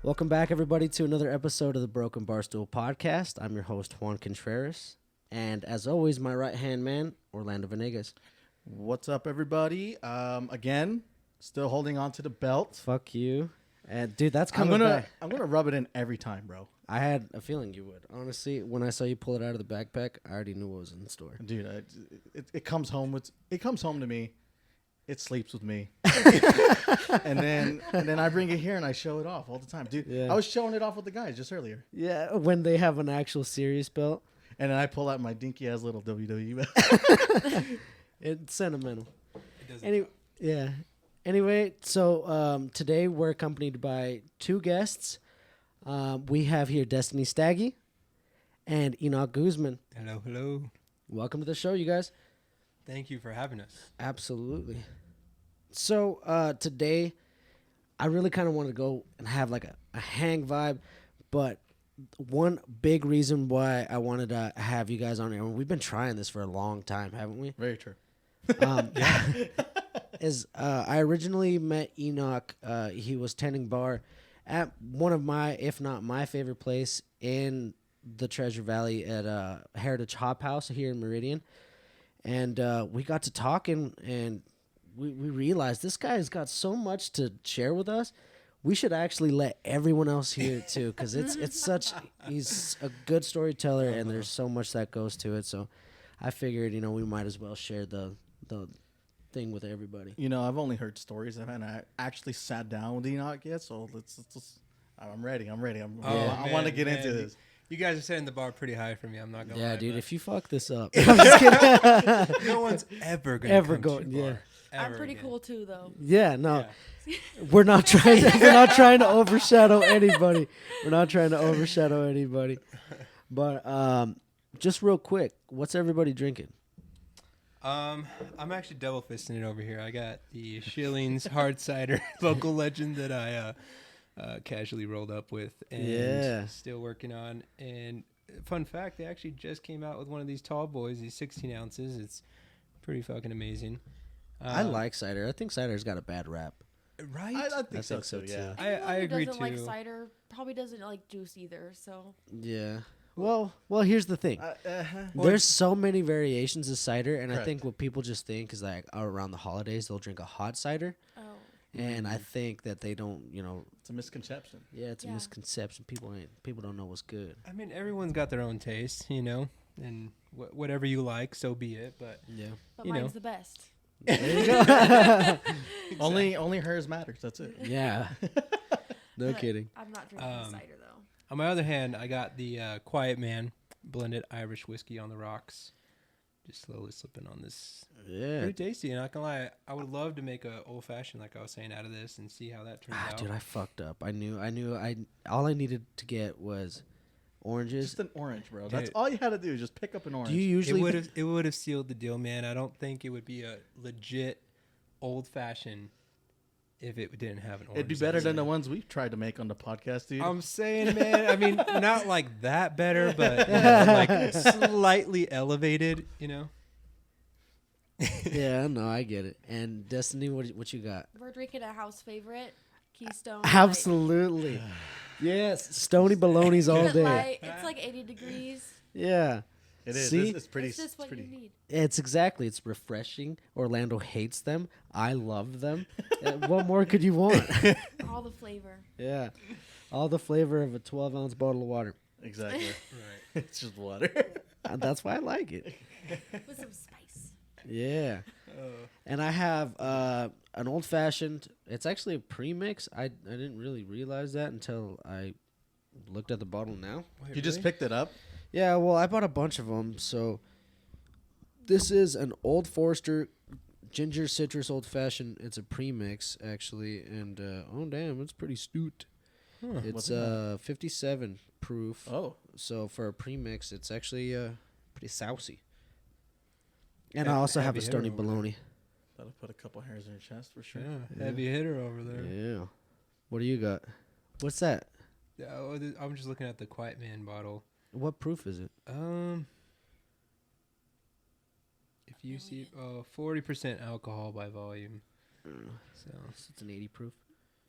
Welcome back, everybody, to another episode of the Brok'n Barstool podcast. I'm your host, Juan Contreras. And as always, my right-hand man, Orlando Venegas. What's up, everybody? Again, still holding on to the belt. Fuck you. And, dude, that's coming back. I'm gonna rub it in every time, bro. I had a feeling you would. Honestly, when I saw you pull it out of the backpack, I already knew what was in the store. Dude, it comes home to me. It sleeps with me. and then I bring it here and I show it off all the time. Dude, Yeah. I was showing it off with the guys just earlier. Yeah, when they have an actual serious belt. And then I pull out my dinky ass little WWE belt. It's sentimental. It doesn't. Anyway, so today we're accompanied by two guests. We have here Destiny Staggy and Enoch Guzman. Hello, hello. Welcome to the show, you guys. Thank you for having us. Absolutely. So today, I really kind of want to go and have like a hang vibe, but one big reason why I wanted to have you guys on here, and we've been trying this for a long time, haven't we? Very true. Is I originally met Enoch. He was tending bar at one of my, if not my favorite place in the Treasure Valley at Heritage Hop House here in Meridian. And we got to talking, and we realized this guy has got so much to share with us. We should actually let everyone else hear it too, because he's a good storyteller, and there's so much that goes to it. So I figured, we might as well share the thing with everybody. I've only heard stories. I haven't actually sat down with Enoch yet, so let's I'm ready. I want to get into this. You guys are setting the bar pretty high for me. I'm not gonna lie. Yeah, dude. but If you fuck this up, I'm just kidding. no one's ever gonna come to your bar, I'm ever pretty again. cool too, though. Yeah, no, Yeah. we're not trying to overshadow anybody. We're not trying to overshadow anybody. But just real quick, what's everybody drinking? I'm actually double fisting it over here. I got the Shillings hard cider, local legend that I casually rolled up with and still working on. And fun fact, they actually just came out with one of these tall boys, these 16 ounces. It's pretty fucking amazing. I like cider. I think cider's got a bad rap. Right? I think so so, too. too. Yeah. I agree doesn't too. like cider probably doesn't like juice either. So Yeah. Well, here's the thing. There's so many variations of cider, and Correct. I think what people just think is like around the holidays they'll drink a hot cider, and I think that they don't, It's a misconception. Yeah, it's a misconception. People don't know what's good. I mean, everyone's got their own taste, and whatever you like, so be it. But Yeah. but You mine's know. the best. There you go. Only hers matters. That's it. Yeah. No But kidding. I'm not drinking the cider though. on my other hand, I got the Quiet Man blended Irish whiskey on the rocks. Just slowly slipping on this. Yeah. Pretty tasty. And not gonna lie, I would love to make a old fashioned, like I was saying, out of this and see how that turns out. Dude, I fucked up. I knew. All I needed to get was oranges. Just an orange, bro. Dude. That's all you had to do. Just pick up an orange. Do you usually? It would have sealed the deal, man. I don't think it would be a legit old fashioned if it didn't have an orange. It'd be better than the ones we've tried to make on the podcast, dude. I'm saying, man. I mean, not like that better, but like slightly elevated. Yeah, no, I get it. And Destiny, what you got? We're drinking a house favorite, Keystone. Absolutely. Yes, Stony Baloney's all day. Light. It's like 80 degrees. Yeah. It is. See? It's pretty. It's just what pretty. you need. It's refreshing. Orlando hates them. I love them. What more could you want? All the flavor. Yeah. All the flavor of a 12-ounce bottle of water. Exactly. Right. It's just water. That's why I like it. With some spice. Yeah. And I have an old-fashioned. It's actually a premix. I didn't really realize that until I looked at the bottle now. Wait, You just really? picked it up. Yeah, well, I bought a bunch of them. So this is an Old Forester ginger citrus old-fashioned. It's a premix, actually. And, oh, damn, it's pretty astute. Huh. It's What's it at? 57 proof. Oh. So for a premix, it's actually pretty saucy. And He- I also have heavy a hitter Stony over there. Baloney. That'll put a couple hairs in your chest for sure. Yeah, heavy hitter over there. Yeah. What do you got? What's that? Yeah, I'm just looking at the Quiet Man bottle. What proof is it? If you see 40% alcohol by volume. So It's an 80 proof.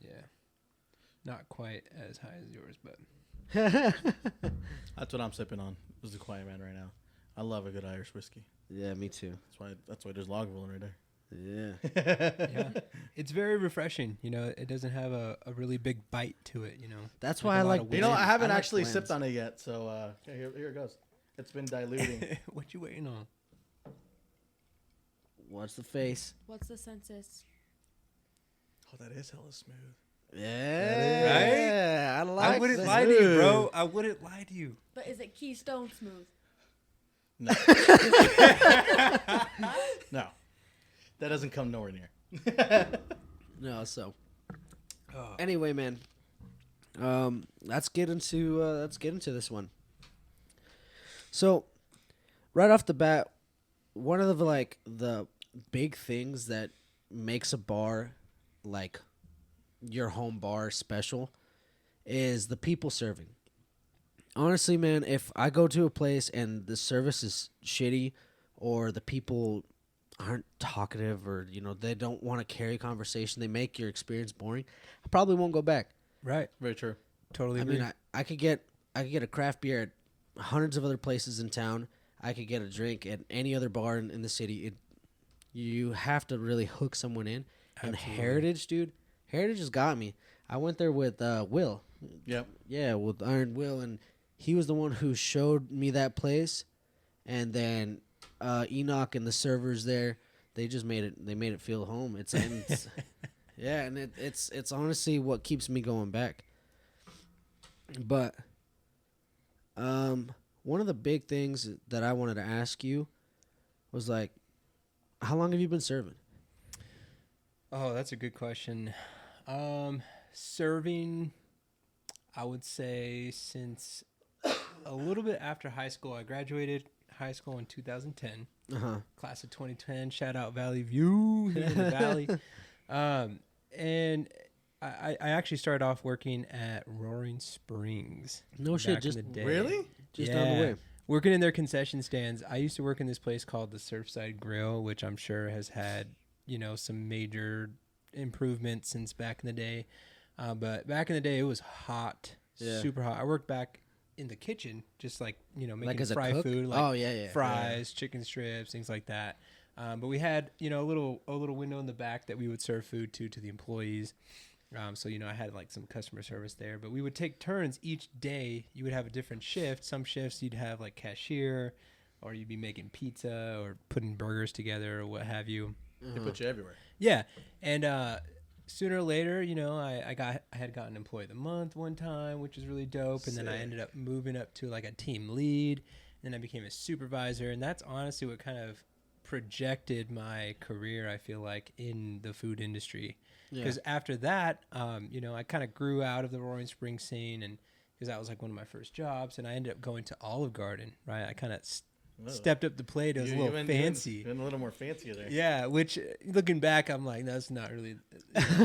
yeah. Not quite as high as yours, but That's what I'm sipping on. This is the Quiet Man right now. I love a good Irish whiskey. Yeah, me too. That's why there's Lagavulin right there. Yeah. yeah, it's very refreshing. You know, it doesn't have a really big bite to it. You know, That's Like why a I lot like. of You know, I blends. haven't like actually blends. sipped on it yet, so here it goes. It's been diluting. what you waiting on? Watch the face. What's the census? Oh, that is hella smooth. Yeah. I like I wouldn't that. lie to you, bro. I wouldn't lie to you. But is it Keystone smooth? No. No. That doesn't come nowhere near. No, so Oh. anyway, man. Let's get into this one. So, right off the bat, one of the big things that makes a bar like your home bar special is the people serving. Honestly, man, if I go to a place and the service is shitty or the people aren't talkative or they don't want to carry conversation, they make your experience boring, I probably won't go back. Right. Very true. Totally I agree. mean, I could get a craft beer at hundreds of other places in town. I could get a drink at any other bar in the city. You have to really hook someone in. And Absolutely. Heritage, dude, Heritage has got me. I went there with Will. Yep. Yeah, with Iron Will, and he was the one who showed me that place. And then Enoch and the servers there, they just made it feel home. It's yeah, and it's honestly what keeps me going back. But one of the big things that I wanted to ask you was like, how long have you been serving? Oh, that's a good question. Serving, I would say since a little bit after high school. I graduated high school in 2010. Class of 2010. Shout out Valley View here in the Valley. And I actually started off working at Roaring Springs. No shit, back just in the day. Really? just down the way. Working in their concession stands. I used to work in this place called the Surfside Grill, which I'm sure has had, some major improvements since back in the day. But back in the day, it was hot, Yeah. super hot. I worked back in the kitchen, just making Like as a fry cook? food, Oh, yeah. fries, chicken strips, things like that. But we had, a little window in the back that we would serve food to the employees. So, I had like some customer service there, but we would take turns each day. You would have a different shift. Some shifts you'd have like cashier, or you'd be making pizza or putting burgers together or what have you. They put you everywhere. Yeah. And sooner or later, I had gotten employee of the month one time, which was really dope. And then I Sick. ended up moving up to like a team lead. And then I became a supervisor. And that's honestly what kind of projected my career, I feel like, in the food industry. Because after that, I kind of grew out of the Roaring Springs scene, and because that was like one of my first jobs, and I ended up going to Olive Garden, right? I kind of stepped up the plate. It was a little fancy. Been a little more fancier there. Yeah, which looking back, I'm like, that's not really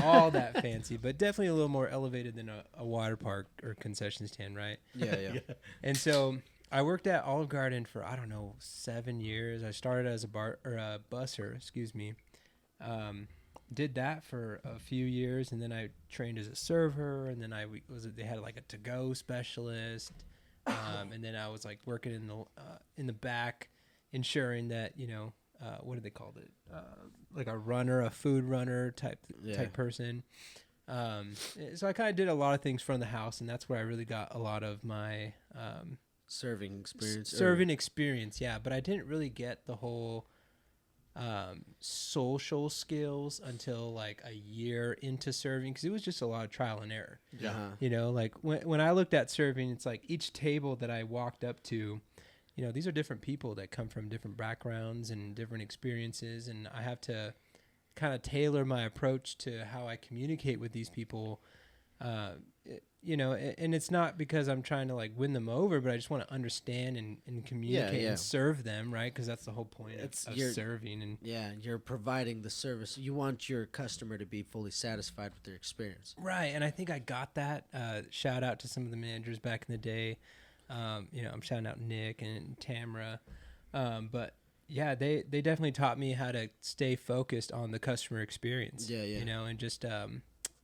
all that fancy, but definitely a little more elevated than a water park or concession stand, right? Yeah. And so I worked at Olive Garden for, 7 years. I started as a busser, excuse me. Did that for a few years, and then I trained as a server, and then they had like a to-go specialist, and then I was like working in the back, ensuring that what do they call it, like a food runner type person. So I kind of did a lot of things from the house, and that's where I really got a lot of my Serving experience. experience. Yeah, but I didn't really get the whole social skills until like a year into serving, because it was just a lot of trial and error. Yeah. Like when I looked at serving, it's like each table that I walked up to, these are different people that come from different backgrounds and different experiences, and I have to kind of tailor my approach to how I communicate with these people. And it's not because I'm trying to like win them over, but I just want to understand and communicate and serve them, right? Because that's the whole point of serving. And you're providing the service. You want your customer to be fully satisfied with their experience. Right, and I think I got that. Shout out to some of the managers back in the day. I'm shouting out Nick and Tamara. But yeah, they definitely taught me how to stay focused on the customer experience. Yeah. And just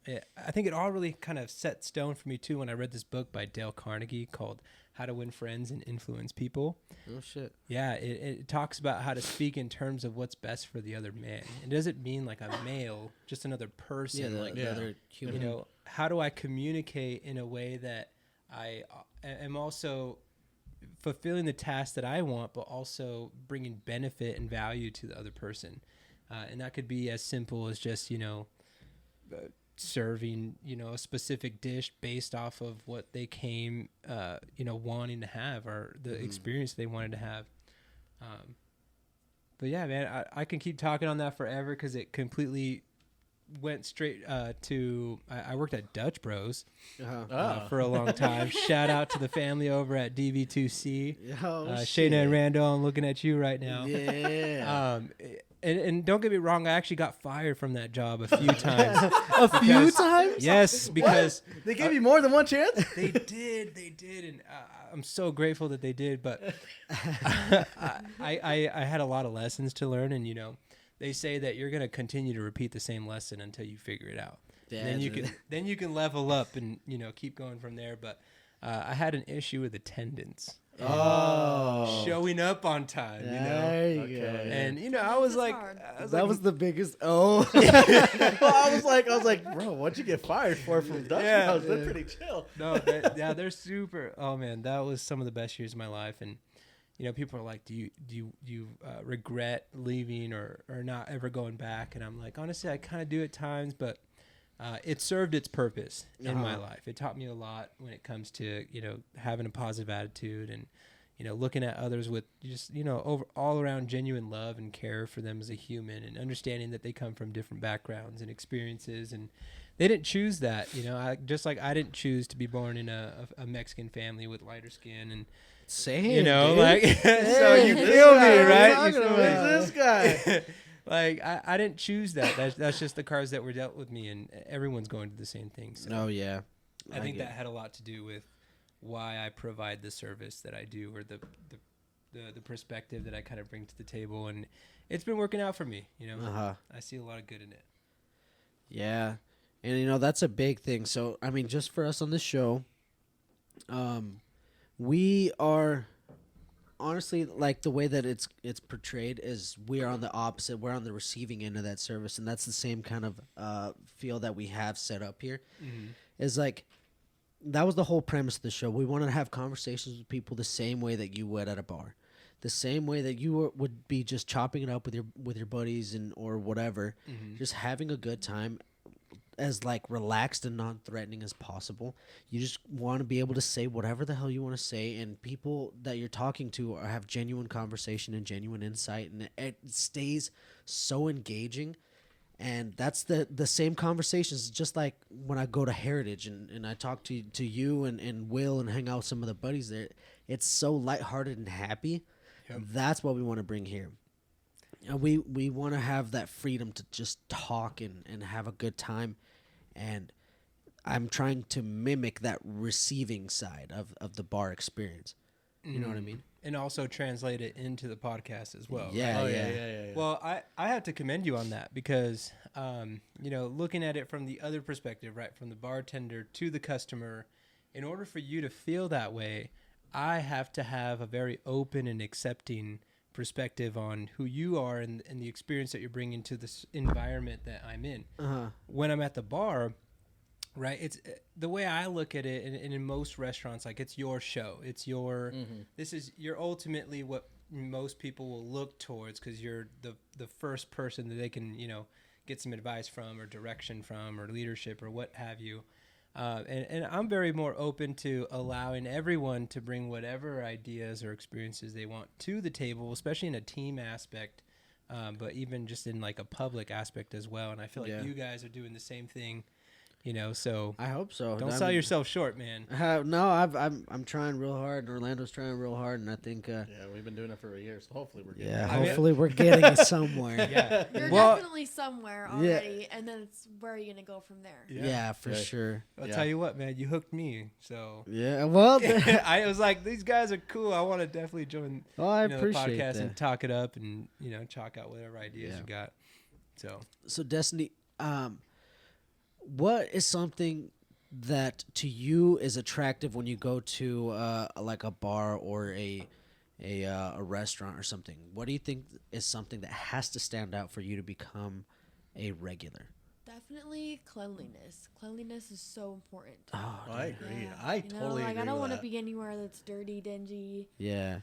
I think it all really kind of set stone for me too when I read this book by Dale Carnegie called How to Win Friends and Influence People. Oh shit. Yeah, it talks about how to speak in terms of what's best for the other man. It doesn't mean like a male, just another person. The other human. You know, how do I communicate in a way that I am also fulfilling the task that I want, but also bringing benefit and value to the other person. And that could be as simple as just, serving, a specific dish based off of what they came, wanting to have or the experience they wanted to have. But yeah, man, I can keep talking on that forever because it completely went straight to I worked at Dutch Bros for a long time. Shout out to the family over at DV2C. Shayna and Randall, I'm looking at you right now. Yeah. And don't get me wrong, I actually got fired from that job a few times. Few times? Yes, because They gave you more than one chance? they did, and I'm so grateful that they did. But I had a lot of lessons to learn, and they say that you're gonna continue to repeat the same lesson until you figure it out. Then you can level up and keep going from there. But I had an issue with attendance. Showing up on time, There you go. And I was like, that was the biggest. Oh, Well, I was like, bro, what'd you get fired for from Dutch Bros? They're pretty chill. No, they're super. Oh man, that was some of the best years of my life. And people are like, do you regret leaving or not ever going back? And I'm like, honestly, I kind of do at times, but it served its purpose in my life. It taught me a lot when it comes to having a positive attitude and looking at others with just all around genuine love and care for them as a human, and understanding that they come from different backgrounds and experiences, and they didn't choose that. Just like I didn't choose to be born in a Mexican family with lighter skin and. Same, Like, so you feel me, right? Who's this guy? Like, I didn't choose that. That's just the cards that were dealt with me, and everyone's going to the same thing. So oh yeah. I think that had a lot to do with why I provide the service that I do, or the perspective that I kind of bring to the table, and it's been working out for me. I see a lot of good in it. Yeah, and that's a big thing. So I mean, just for us on this show, we are honestly, like, the way that it's portrayed is we are on the opposite. We're on the receiving end of that service, and that's the same kind of feel that we have set up here. Is like, that was the whole premise of the show. We wanted to have conversations with people the same way that you would at a bar, the same way that you would be just chopping it up with your buddies or whatever, just having a good time, as like relaxed and non-threatening as possible. You just want to be able to say whatever the hell you want to say, and people that you're talking to have genuine conversation and genuine insight, and it stays so engaging. And that's the same conversations, just like when I go to Heritage and I talk to you and Will and hang out with some of the buddies there. It's so lighthearted and happy. Yep. That's what we want to bring here. We want to have that freedom to just talk and have a good time. And I'm trying to mimic that receiving side of the bar experience. You know what I mean? And also translate it into the podcast as well. Yeah, right? yeah. Well, I have to commend you on that because, looking at it from the other perspective, right, from the bartender to the customer, in order for you to feel that way, I have to have a very open and accepting perspective on who you are and the experience that you're bringing to this environment that I'm in. When I'm at the bar, right, it's the way I look at it, and in most restaurants, like, it's your show. It's your you're ultimately what most people will look towards, because you're the first person that they can get some advice from or direction from or leadership or what have you. And I'm very more open to allowing everyone to bring whatever ideas or experiences they want to the table, especially in a team aspect, but even just in like a public aspect as well. And I feel like you guys are doing the same thing, so I hope so. Don't sell yourself short, man. No, I'm trying real hard, and Orlando's trying real hard, and I think we've been doing it for a year, so hopefully we're getting hopefully we're getting somewhere. You're definitely somewhere already, and then it's where are you gonna go from there? Yeah, for sure. I'll tell you what, man, you hooked me. So well, I was like, these guys are cool. I want to definitely join I the appreciate podcast that. and talk it up and chalk out whatever ideas you got. So Destiny, what is something that to you is attractive when you go to like a bar or a restaurant or something? What do you think is something that has to stand out for you to become a regular? Definitely cleanliness. Cleanliness is so important. Oh, I agree. Yeah. I totally like agree I don't with want to that. be anywhere that's dirty, dingy. yeah.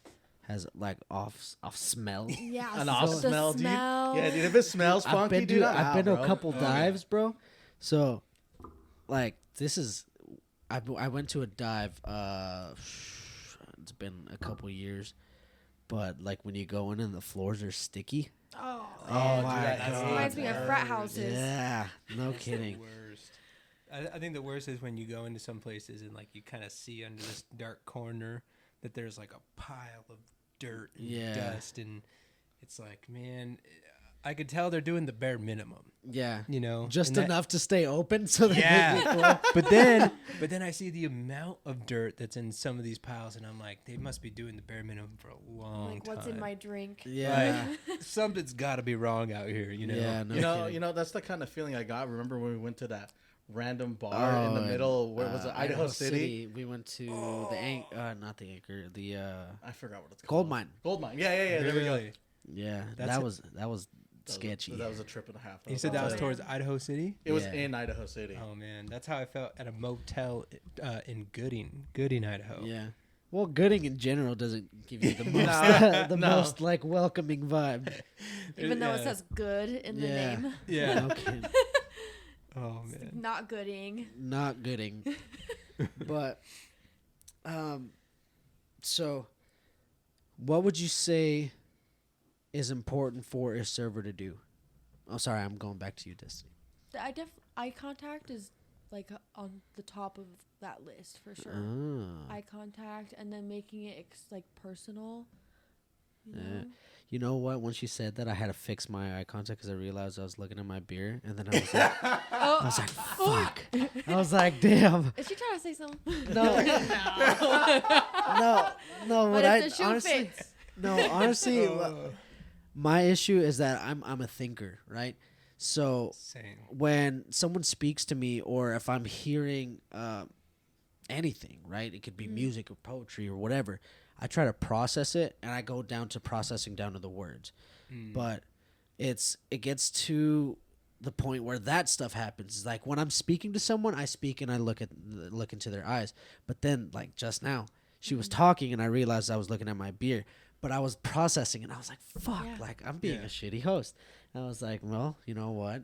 Has like off smell. Yeah, An so off the smell, dude. smell. Yeah, dude. If it smells funky, dude, I'm I've out, been to bro. a couple Oh, dives, bro. So, like, this is, I went to a dive. It's been a couple years, but like when you go in and the floors are sticky. Oh, Oh, man. dude, my that God. It reminds me of frat houses. Yeah, no That's kidding. the worst. I think the worst is when you go into some places and like you kind of see under this dark corner that there's like a pile of dirt and Yeah. dust, and it's like, man, I could tell they're doing the bare minimum, Yeah, you know, just and that- enough to stay open so that Yeah. they can flow. but then I see the amount of dirt that's in some of these piles, and I'm like, they must be doing the bare minimum for a long Like, time. what's in my drink? Yeah, Something's got to be wrong out here, you know. yeah, no You know, kidding. you know, that's the kind of feeling I got. Remember when we went to that random bar in the middle? Where was it? Idaho City. We went to not the Anchor, the I forgot what it's called. Gold Mine. Gold Mine. Yeah. There we go. Really? Yeah, That's that it. was sketchy. That was a trip and a half. You said that was man. towards Idaho City? It was Yeah. in Idaho City. Oh man, that's how I felt at a motel in Gooding, Idaho. Yeah. Well, Gooding in general doesn't give you the most, No, the no. most like welcoming vibe. Even though it Yeah. says good in the Yeah. name. Yeah. No kidding. Oh It's man. not gooding. Not Gooding. But, so, what would you say is important for a server to do? Oh, sorry, I'm going back to you, Destiny. Eye contact is like on the top of that list for sure. Ah. Eye contact, and then making it like personal. You Yeah. know? You know what? When she said that, I had to fix my eye contact because I realized I was looking at my beer, and then I was like, I was like, fuck. I was like, damn. Is she trying to say something? No. No. But What if I the shoe honestly, fits. no, honestly, my issue is that I'm a thinker, right? So Same. when someone speaks to me, or if I'm hearing anything, right? It could be music or poetry or whatever. I try to process it, and I go down to processing down to the words. But it gets to the point where that stuff happens. It's like when I'm speaking to someone, I speak and I look into their eyes. But then, like just now, she was talking, and I realized I was looking at my beer. But I was processing, and I was like, "Fuck!" Yeah. Like I'm being Yeah. a shitty host. And I was like, "Well, you know what?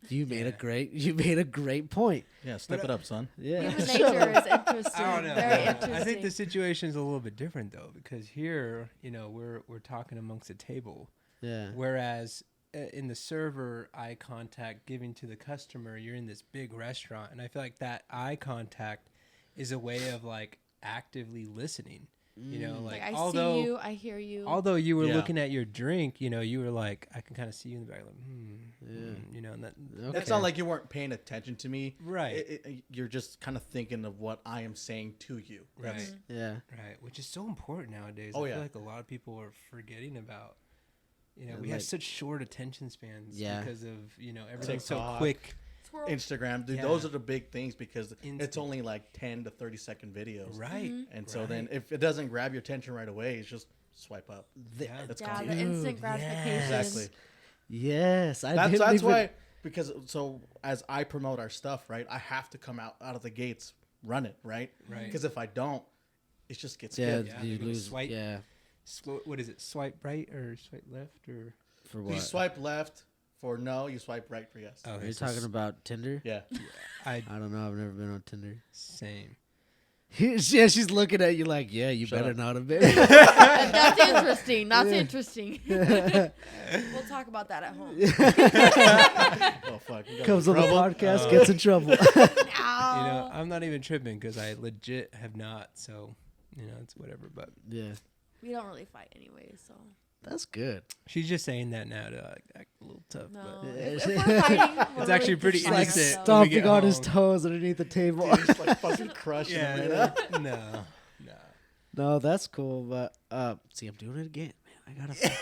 You made a Yeah. great point." Yeah, step it up, son. Yeah. Human nature is interesting. I don't know. Very interesting. I think the situation's a little bit different though, because here, you know, we're talking amongst a table, Yeah. whereas in the server eye contact giving to the customer, you're in this big restaurant, and I feel like that eye contact is a way of like actively listening. You know, like I although see you, I hear you. although you were Yeah. looking at your drink, you know, you were like, I can kind of see you in the back, like, you know, and that. Okay. It's not like you weren't paying attention to me. Right. You're just kind of thinking of what I am saying to you. Right. Yeah. Right, which is so important nowadays. Oh, I yeah. feel like a lot of people are forgetting about. You know, Yeah, we have like- such short attention spans Yeah. because of everything's so TikTok. quick. Squirrel. Instagram, dude, Yeah. those are the big things because it's Instant. only like 10 to 30-second videos. Right. And so then if it doesn't grab your attention right away, it's just swipe up. Yeah. That's Yeah, gone. the instant Dude, gratification. Exactly. Yes. That's why, because so as I promote our stuff, right, I have to come out of the gates, run it, right? Right. Because if I don't, it just gets Yeah, skipped. Yeah, you they're gonna lose. swipe. Yeah. What is it? Swipe right or swipe left or? For You what? swipe left for no, you swipe right for yes. Oh, Are you talking about Tinder? Yeah. I I don't know. I've never been on Tinder. same. Yeah, she's looking at you like, yeah, you Shut better up. not have been. That's interesting. That's interesting. We'll talk about that at home. Oh fuck. You got Comes in on the trouble? podcast, gets in trouble. You know, Ow. I'm not even tripping because I legit have not. So, it's whatever. But Yeah, We don't really fight anyway, so that's good. she's just saying that now to act a little tough. no. But If we're fighting, we're It's actually really pretty defending Like innocent. ourselves. When we get stomping on his home. toes underneath the table. Just like fucking crushing yeah. him right now. No. No, that's cool. But see, I'm doing it again, man. I gotta.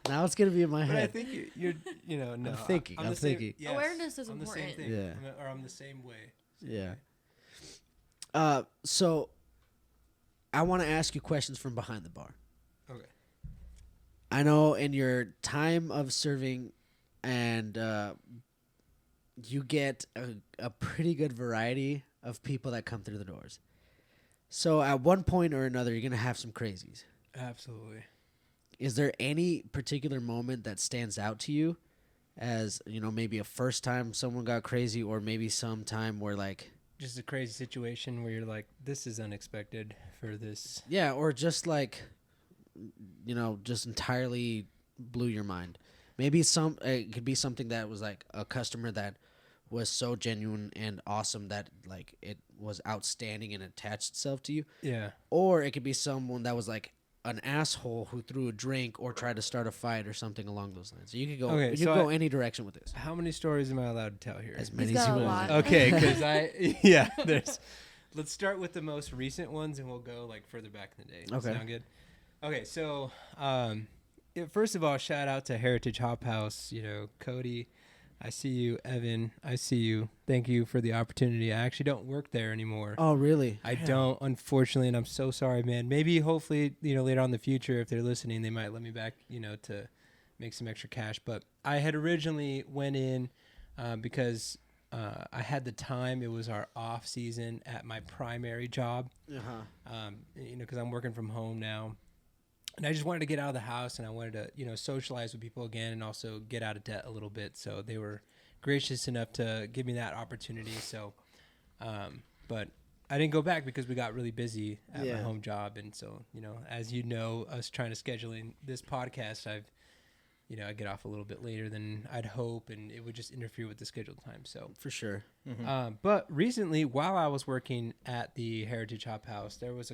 Now it's gonna be in my But I head. think you're no. I'm thinking. I'm thinking. Yes, Awareness is I'm the important. same thing. Yeah. I'm the same way. Yeah. So I want to ask you questions from behind the bar. Okay. I know in your time of serving, and you get a pretty good variety of people that come through the doors. So at one point or another, you're gonna have some crazies. Absolutely. Is there any particular moment that stands out to you, as maybe a first time someone got crazy, or maybe some time where like Just a crazy situation where you're like, this is unexpected for this. yeah, or just like just entirely blew your mind. Maybe it could be something that was like a customer that was so genuine and awesome that like it was outstanding and attached itself to you. Yeah. Or it could be someone that was like an asshole who threw a drink or tried to start a fight or something along those lines. So you could go Okay, you so could go any direction with this. How many stories am I allowed to tell here? As He's many as got you a want. lot. Okay, because let's start with the most recent ones and we'll go like further back in the day. Does that Okay. sound good? Okay, so first of all, shout out to Heritage Hop House, Cody. I see you, Evan. I see you. Thank you for the opportunity. I actually don't work there anymore. Oh, really? I don't, unfortunately, and I'm so sorry, man. Maybe, hopefully, later on in the future, if they're listening, they might let me back, to make some extra cash. But I had originally went in because I had the time. It was our off season at my primary job, because I'm working from home now. And I just wanted to get out of the house, and I wanted to, socialize with people again and also get out of debt a little bit. So they were gracious enough to give me that opportunity. So, but I didn't go back because we got really busy at my home job. And so, as you know, us trying to schedule in this podcast, I get off a little bit later than I'd hope, and it would just interfere with the scheduled time. So For sure. but recently, while I was working at the Heritage Hop House, there was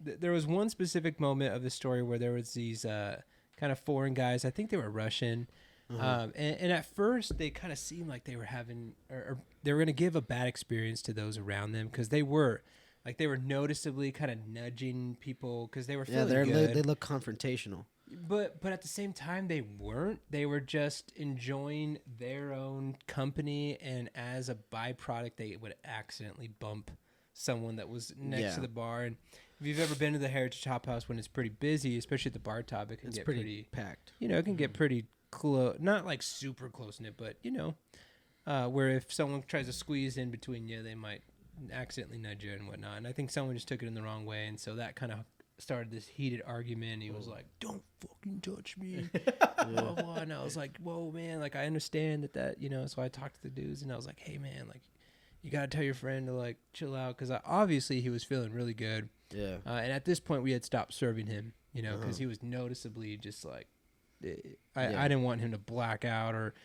there was one specific moment of the story where there was these kind of foreign guys. I think they were Russian. And at first they kind of seemed like they were having, or they were going to give a bad experience to those around them. Cause they were noticeably kind of nudging people cause they were feeling good. They look confrontational. But at the same time, they weren't. They were just enjoying their own company. And as a byproduct, they would accidentally bump someone that was next to the bar. And if you've ever been to the Heritage Hop House when it's pretty busy, especially at the bar top, it can get pretty packed. it can get pretty close, not like super close knit, but where if someone tries to squeeze in between you, they might accidentally nudge you and whatnot. And I think someone just took it in the wrong way, and so that kind of started this heated argument. He was like, "Don't fucking touch me," blah, blah. And I was like, "Whoa, man! Like I understand that So I talked to the dudes, and I was like, "Hey, man, like you gotta tell your friend to like chill out," because obviously he was feeling really good. Yeah. And at this point, we had stopped serving him, because he was noticeably just like, I didn't want him to black out or,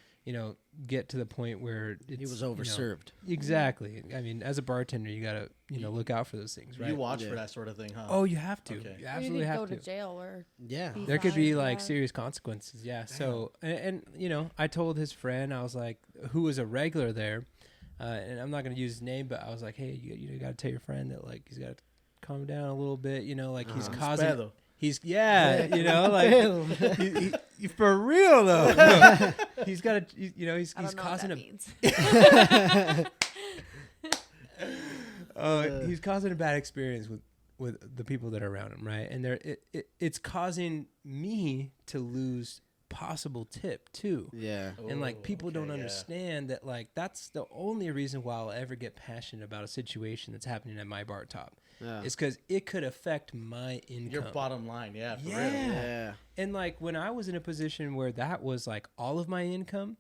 get to the point where He was overserved. Exactly. I mean, as a bartender, you got to, look out for those things, right? You watch for that sort of thing, huh? Oh, you have to. Okay. You You absolutely need to have go to. to jail or Yeah. be There could be fined, like yeah. serious consequences. Yeah. So, and I told his friend, I was like, who was a regular there, and I'm not going to use his name, but I was like, hey, you got to tell your friend that like he's got to calm down a little bit, like he's causing. Pedo. He's like he for real though. No, he's got to, he's I don't know causing what that means. he's causing a bad experience with the people that are around him, right? And it's causing me to lose possible tip too. Yeah. And like people don't yeah. understand that like that's the only reason why I'll ever get passionate about a situation that's happening at my bar top. Yeah. It's because it could affect my income. Your bottom line, yeah, for real. Yeah. And like when I was in a position where that was like all of my income,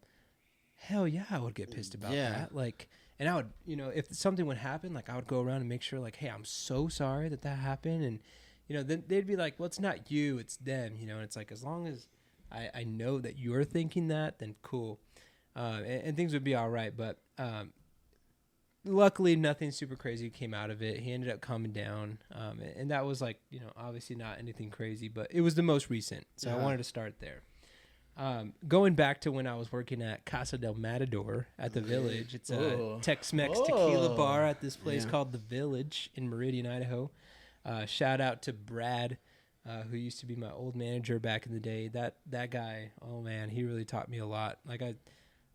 hell yeah, I would get pissed about that. Like, and I would, if something would happen, like I would go around and make sure like, hey, I'm so sorry that happened. And, then they'd be like, well, it's not you, it's them, and it's like, as long as I know that you're thinking that, then cool. And things would be all right. But, luckily, nothing super crazy came out of it. He ended up calming down, and that was like, obviously not anything crazy, but it was the most recent, so I wanted to start there. Going back to when I was working at Casa del Matador at the Village, it's a Tex-Mex tequila bar at this place called the Village in Meridian, Idaho. Shout out to Brad who used to be my old manager back in the day. That guy, oh man, he really taught me a lot. Like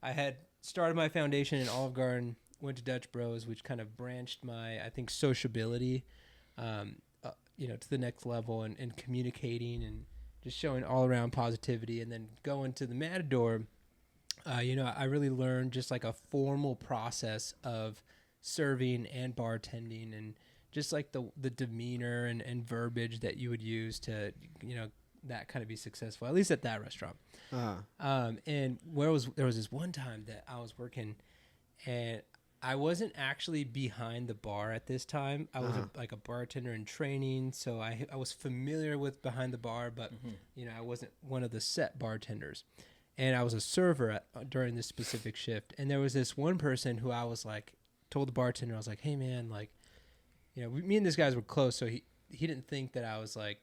I had started my foundation in Olive Garden, went to Dutch Bros, which kind of branched my, I think, sociability, to the next level and communicating and just showing all around positivity. And then going to the Matador, I really learned just like a formal process of serving and bartending and just like the demeanor and verbiage that you would use to, that kind of be successful, at least at that restaurant. And there was this one time that I was working and I wasn't actually behind the bar at this time. I was like a bartender in training, so I was familiar with behind the bar, but I wasn't one of the set bartenders. And I was a server during this specific shift. And there was this one person who I was like, told the bartender, I was like, hey man, like, me and this guys were close, so he didn't think that I was like,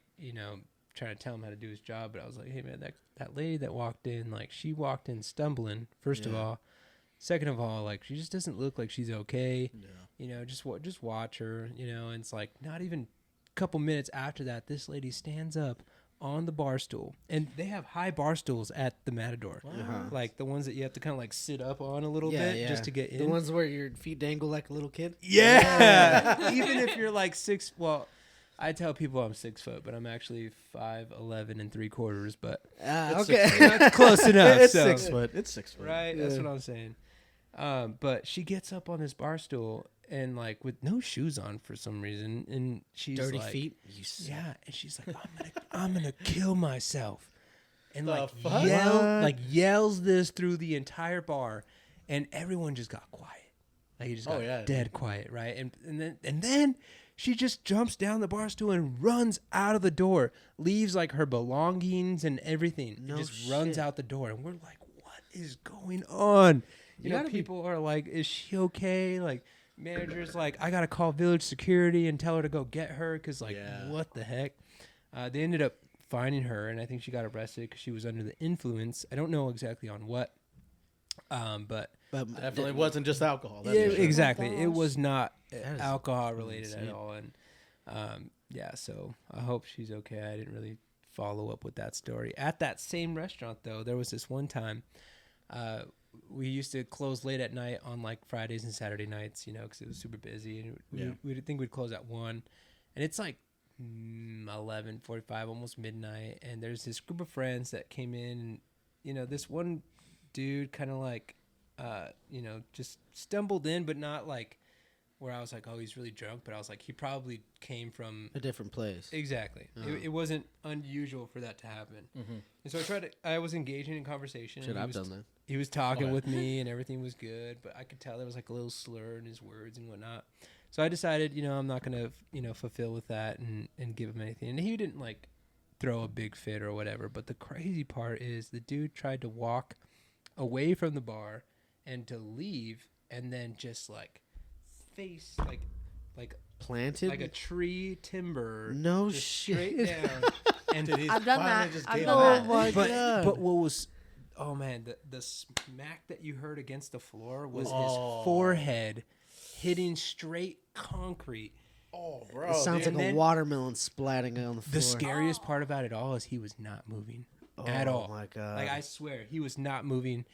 trying to tell him how to do his job. But I was like, hey man, that lady that walked in, like, she walked in stumbling, first of all. Second of all, like, she just doesn't look like she's okay. Yeah. Just watch her, and it's like not even a couple minutes after that, this lady stands up on the bar stool. And they have high bar stools at the Matador. Like the ones that you have to kind of like sit up on a little bit just to get in. The ones where your feet dangle like a little kid? Yeah. Even if you're like I tell people I'm 6 foot, but I'm actually 5'11" and 3/4. But okay, that's close enough. It's so. 6 foot. It's 6 foot. Right. That's what I'm saying. But she gets up on this bar stool and like with no shoes on for some reason, and she's dirty like, feet. and she's like, I'm gonna kill myself, and yells this through the entire bar, and everyone just got quiet. Like, you just got dead quiet, right? And then she just jumps down the bar stool and runs out of the door, leaves like her belongings and everything, and just runs out the door. And we're like, what is going on? People are like, is she okay? Like, manager's like, I gotta call village security and tell her to go get her, because like, what the heck? They ended up finding her, and I think she got arrested because she was under the influence. I don't know exactly on what, but definitely wasn't just alcohol. Yeah, exactly. It was not alcohol related at all, and so I hope she's okay. I didn't really follow up with that story. At that same restaurant, though, there was this one time. We used to close late at night on like Fridays and Saturday nights, because it was super busy, and we'd think we'd close at 1, and it's like 11:45, almost midnight. And there's this group of friends that came in, and this one dude kind of like, just stumbled in, but not like where I was like, oh, he's really drunk, but I was like, he probably came from a different place. Exactly. It wasn't unusual for that to happen. And so I was engaging in conversation. I've done that. He was talking with me and everything was good, but I could tell there was like a little slur in his words and whatnot. So I decided, I'm not going to, fulfill with that and give him anything. And he didn't like throw a big fit or whatever. But the crazy part is the dude tried to walk away from the bar and to leave, and then just like face like planted like a tree timber. No just shit. Straight down. And I've done that. Oh my god. But what was, oh man, the smack that you heard against the floor was his forehead hitting straight concrete. Oh, bro. It sounds like a watermelon splatting on the floor. The scariest part about it all is he was not moving at all. Oh my god. Like, I swear, he was not moving.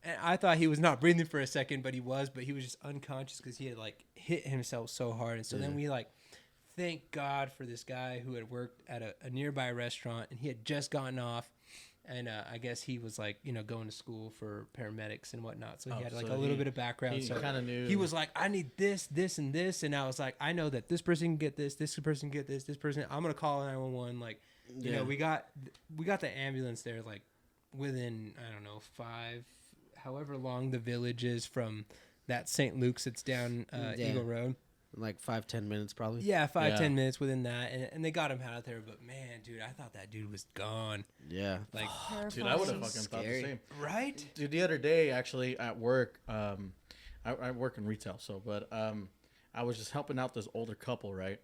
And I thought he was not breathing for a second, but he was just unconscious because he had like hit himself so hard. And so then we like, thank God for this guy who had worked at a nearby restaurant, and he had just gotten off. And I guess he was like, going to school for paramedics and whatnot. So he had like a little bit of background. He so kind of knew. He was like, I need this, this, and this. And I was like, I know that this person can get this person can get this person. I'm going to call 911. Like, we got the ambulance there like within, I don't know, 5, however long the village is from that St. Luke's that's down Eagle Road. Like 5-10 minutes probably. Yeah, 5-10 minutes within that, and they got him out there. But man, dude, I thought that dude was gone. Yeah, like dude, I would have fucking thought the same. Right, dude. The other day, actually, at work, I work in retail, but I was just helping out this older couple, right?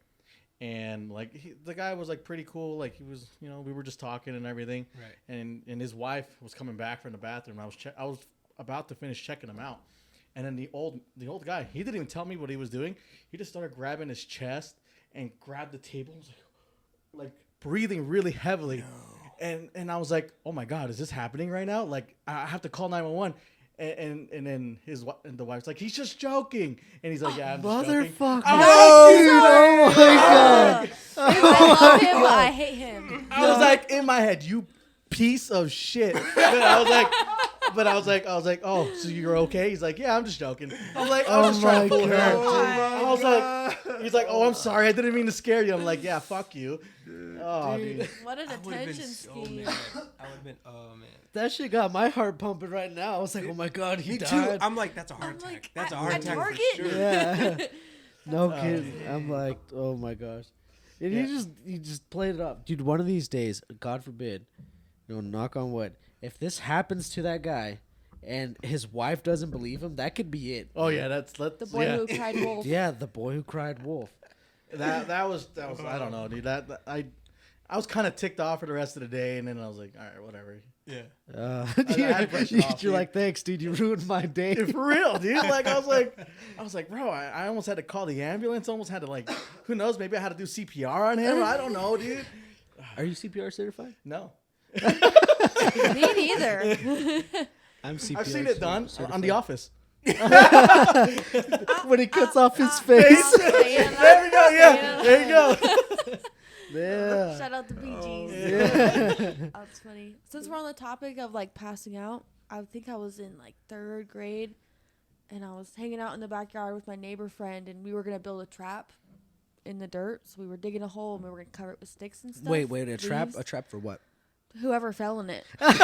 And like the guy was like pretty cool, like he was, we were just talking and everything, right? And his wife was coming back from the bathroom. I was about to finish checking him out. And then the old guy, he didn't even tell me what he was doing. He just started grabbing his chest and grabbed the table. I was like breathing really heavily. And I was like, oh my God, is this happening right now? Like, I have to call 911. And then the wife's like, he's just joking. And he's like, yeah, I'm just joking. Motherfucker. I Oh, my God. I love him, but I hate him. was like, in my head, you piece of shit. But I was like, oh, so you're okay? He's like, yeah, I'm just joking. I'm like, I was just trying to fool her. I was like, he's like, oh, I'm sorry, I didn't mean to scare you. I'm like, yeah, fuck you. Oh, dude. What an I would have been attention so scheme. mad. I would have been, oh man. That shit got my heart pumping right now. I was like, oh my God, he Me too. died. I'm like, that's a heart I'm attack. like, That's a at- heart at attack Target? for sure. Yeah. No Oh, kidding. man. I'm like, oh my gosh. And Yeah. you just played it up. Dude, one of these days, God forbid, knock on wood, if this happens to that guy and his wife doesn't believe him, that could be it. Oh yeah, The boy who cried wolf. Yeah, the boy who cried wolf. that was I don't know, dude. I was kind of ticked off for the rest of the day, and then I was like, all right, whatever. Yeah. I had brushed it off, You're dude. like, thanks, dude. You ruined my day. For real, dude. Like I was like, bro, I almost had to call the ambulance. Almost had to like, who knows? Maybe I had to do CPR on him. I don't know, dude. Are you CPR certified? No, Me neither. I'm CPR. I've seen it done certified. on The Office. When he cuts off his face. There we go. Yeah, there you go. Yeah. Shout out to BGs. Yeah. That's funny. Since we're on the topic of like passing out, I think I was in like 3rd grade, and I was hanging out in the backyard with my neighbor friend, and we were gonna build a trap in the dirt. So we were digging a hole, and we were gonna cover it with sticks and stuff. Wait, a trap? leaves. A trap for what? Whoever fell in it. Like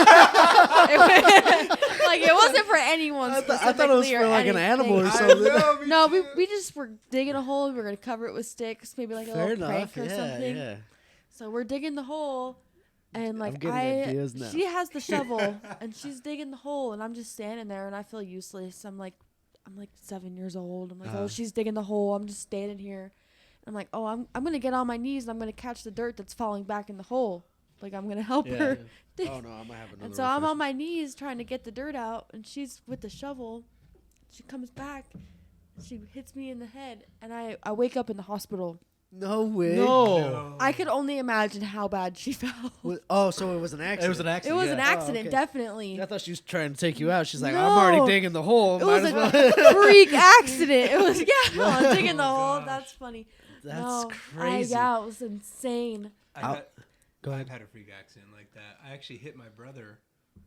it wasn't for anyone. I thought it was specifically or for like an anything. animal or I something. know, me No, too. we just were digging a hole. We were gonna cover it with sticks, maybe like a Fair little enough. prank or Yeah, something. yeah. So we're digging the hole, and like getting ideas now. she has the shovel, and she's digging the hole, and I'm just standing there, and I feel useless. I'm like 7 years old. I'm like, oh, she's digging the hole. I'm just standing here. I'm like, oh, I'm gonna get on my knees, and I'm gonna catch the dirt that's falling back in the hole. Like I'm gonna help her. dig. Oh no, I might have another. And so I'm on my knees trying to get the dirt out, and she's with the shovel. She comes back, she hits me in the head, and I wake up in the hospital. No way. No. I could only imagine how bad she felt. Oh, so it was an accident. It was an It accident. was an yeah. accident, okay. definitely. I thought she was trying to take you out. She's like, No. I'm already digging the hole. It Might was as well. a freak accident. It was, I'm digging the hole. gosh. That's funny. That's No, crazy. yeah, it was insane. Go ahead. I've had a freak accident like that. I actually hit my brother,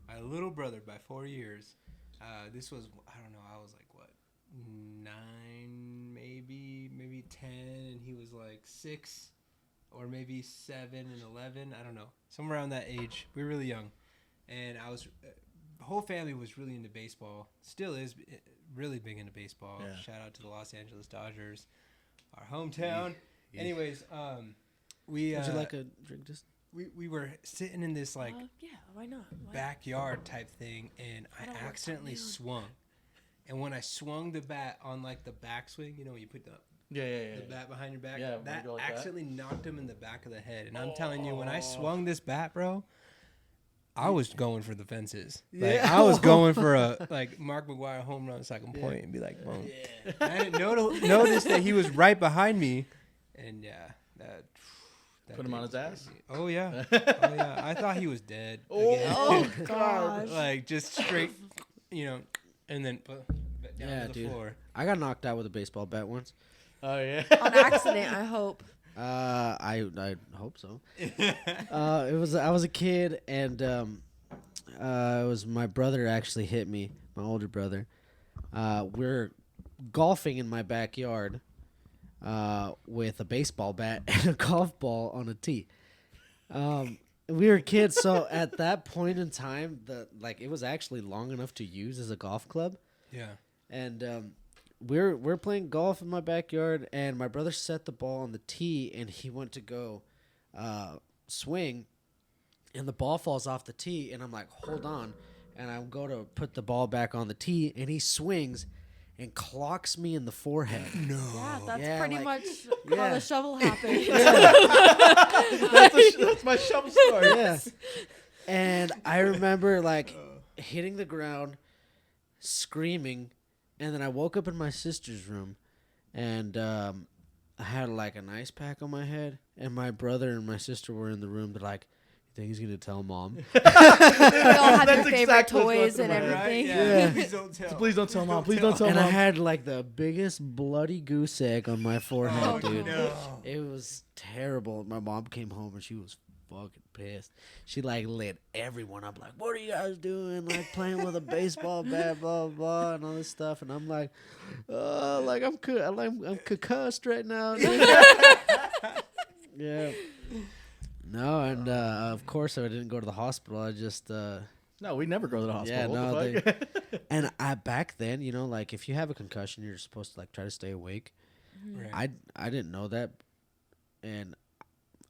my little brother, by 4 years. This was, I don't know, I was like, what, 9, maybe 10, and he was like 6, or maybe 7 and 11. I don't know, somewhere around that age. We were really young, and the whole family was really into baseball. Still is really big into baseball. Yeah. Shout out to the Los Angeles Dodgers, our hometown. Yeah. Anyways, we Would you like a drink? Just we were sitting in this like Yeah, why not? Why? backyard type thing, and I don't I work accidentally down. swung. And when I swung the bat on like the backswing, you know, when you put the Yeah. bat behind your back, Yeah, when you that go like that. accidentally knocked him in the back of the head. And I'm telling you, when I swung this bat, bro, I was going for the fences. Like Yeah. I was going for a like Mark McGuire home run so I can point and be like, boom. I didn't notice that he was right behind me, and that Put him day on his was ass? crazy. Oh yeah, oh yeah. I thought he was dead. again. Oh, gosh. Like just straight, you know, and then down Yeah, to the dude. floor. I got knocked out with a baseball bat once. Oh yeah. On accident, I hope. I hope so. I was a kid, and it was my brother actually hit me, my older brother. We're golfing in my backyard with a baseball bat and a golf ball on a tee. We were kids, so at that point in time, it was actually long enough to use as a golf club. Yeah. And we're playing golf in my backyard, and my brother set the ball on the tee, and he went to go swing, and the ball falls off the tee, and I'm like, hold on, and I go to put the ball back on the tee, and he swings and clocks me in the forehead. Yeah, that's Yeah, pretty like- much yeah. how the shovel happened. That's my shovel story. Yeah. And I remember hitting the ground, screaming, and then I woke up in my sister's room, and I had like an ice pack on my head, and my brother and my sister were in the room. They're like, "You think he's gonna tell mom?" We all have their That's favorite exactly what's toys going and through my everything. Yeah. Please don't tell. Please don't tell mom. Please don't tell And I mom. had like the biggest bloody goose egg on my forehead, Oh, dude. no. It was terrible. My mom came home and she was fucking pissed. She like lit everyone up, like, "What are you guys doing? Like playing with a baseball bat, blah blah, blah," and all this stuff. And I'm like, like I'm concussed right now. Yeah. No, and of course I didn't go to the hospital. I just No, we never go to the hospital. yeah, What no, the fuck? and I back then, you know, like if you have a concussion, you're supposed to like try to stay awake. Right. I didn't know that, and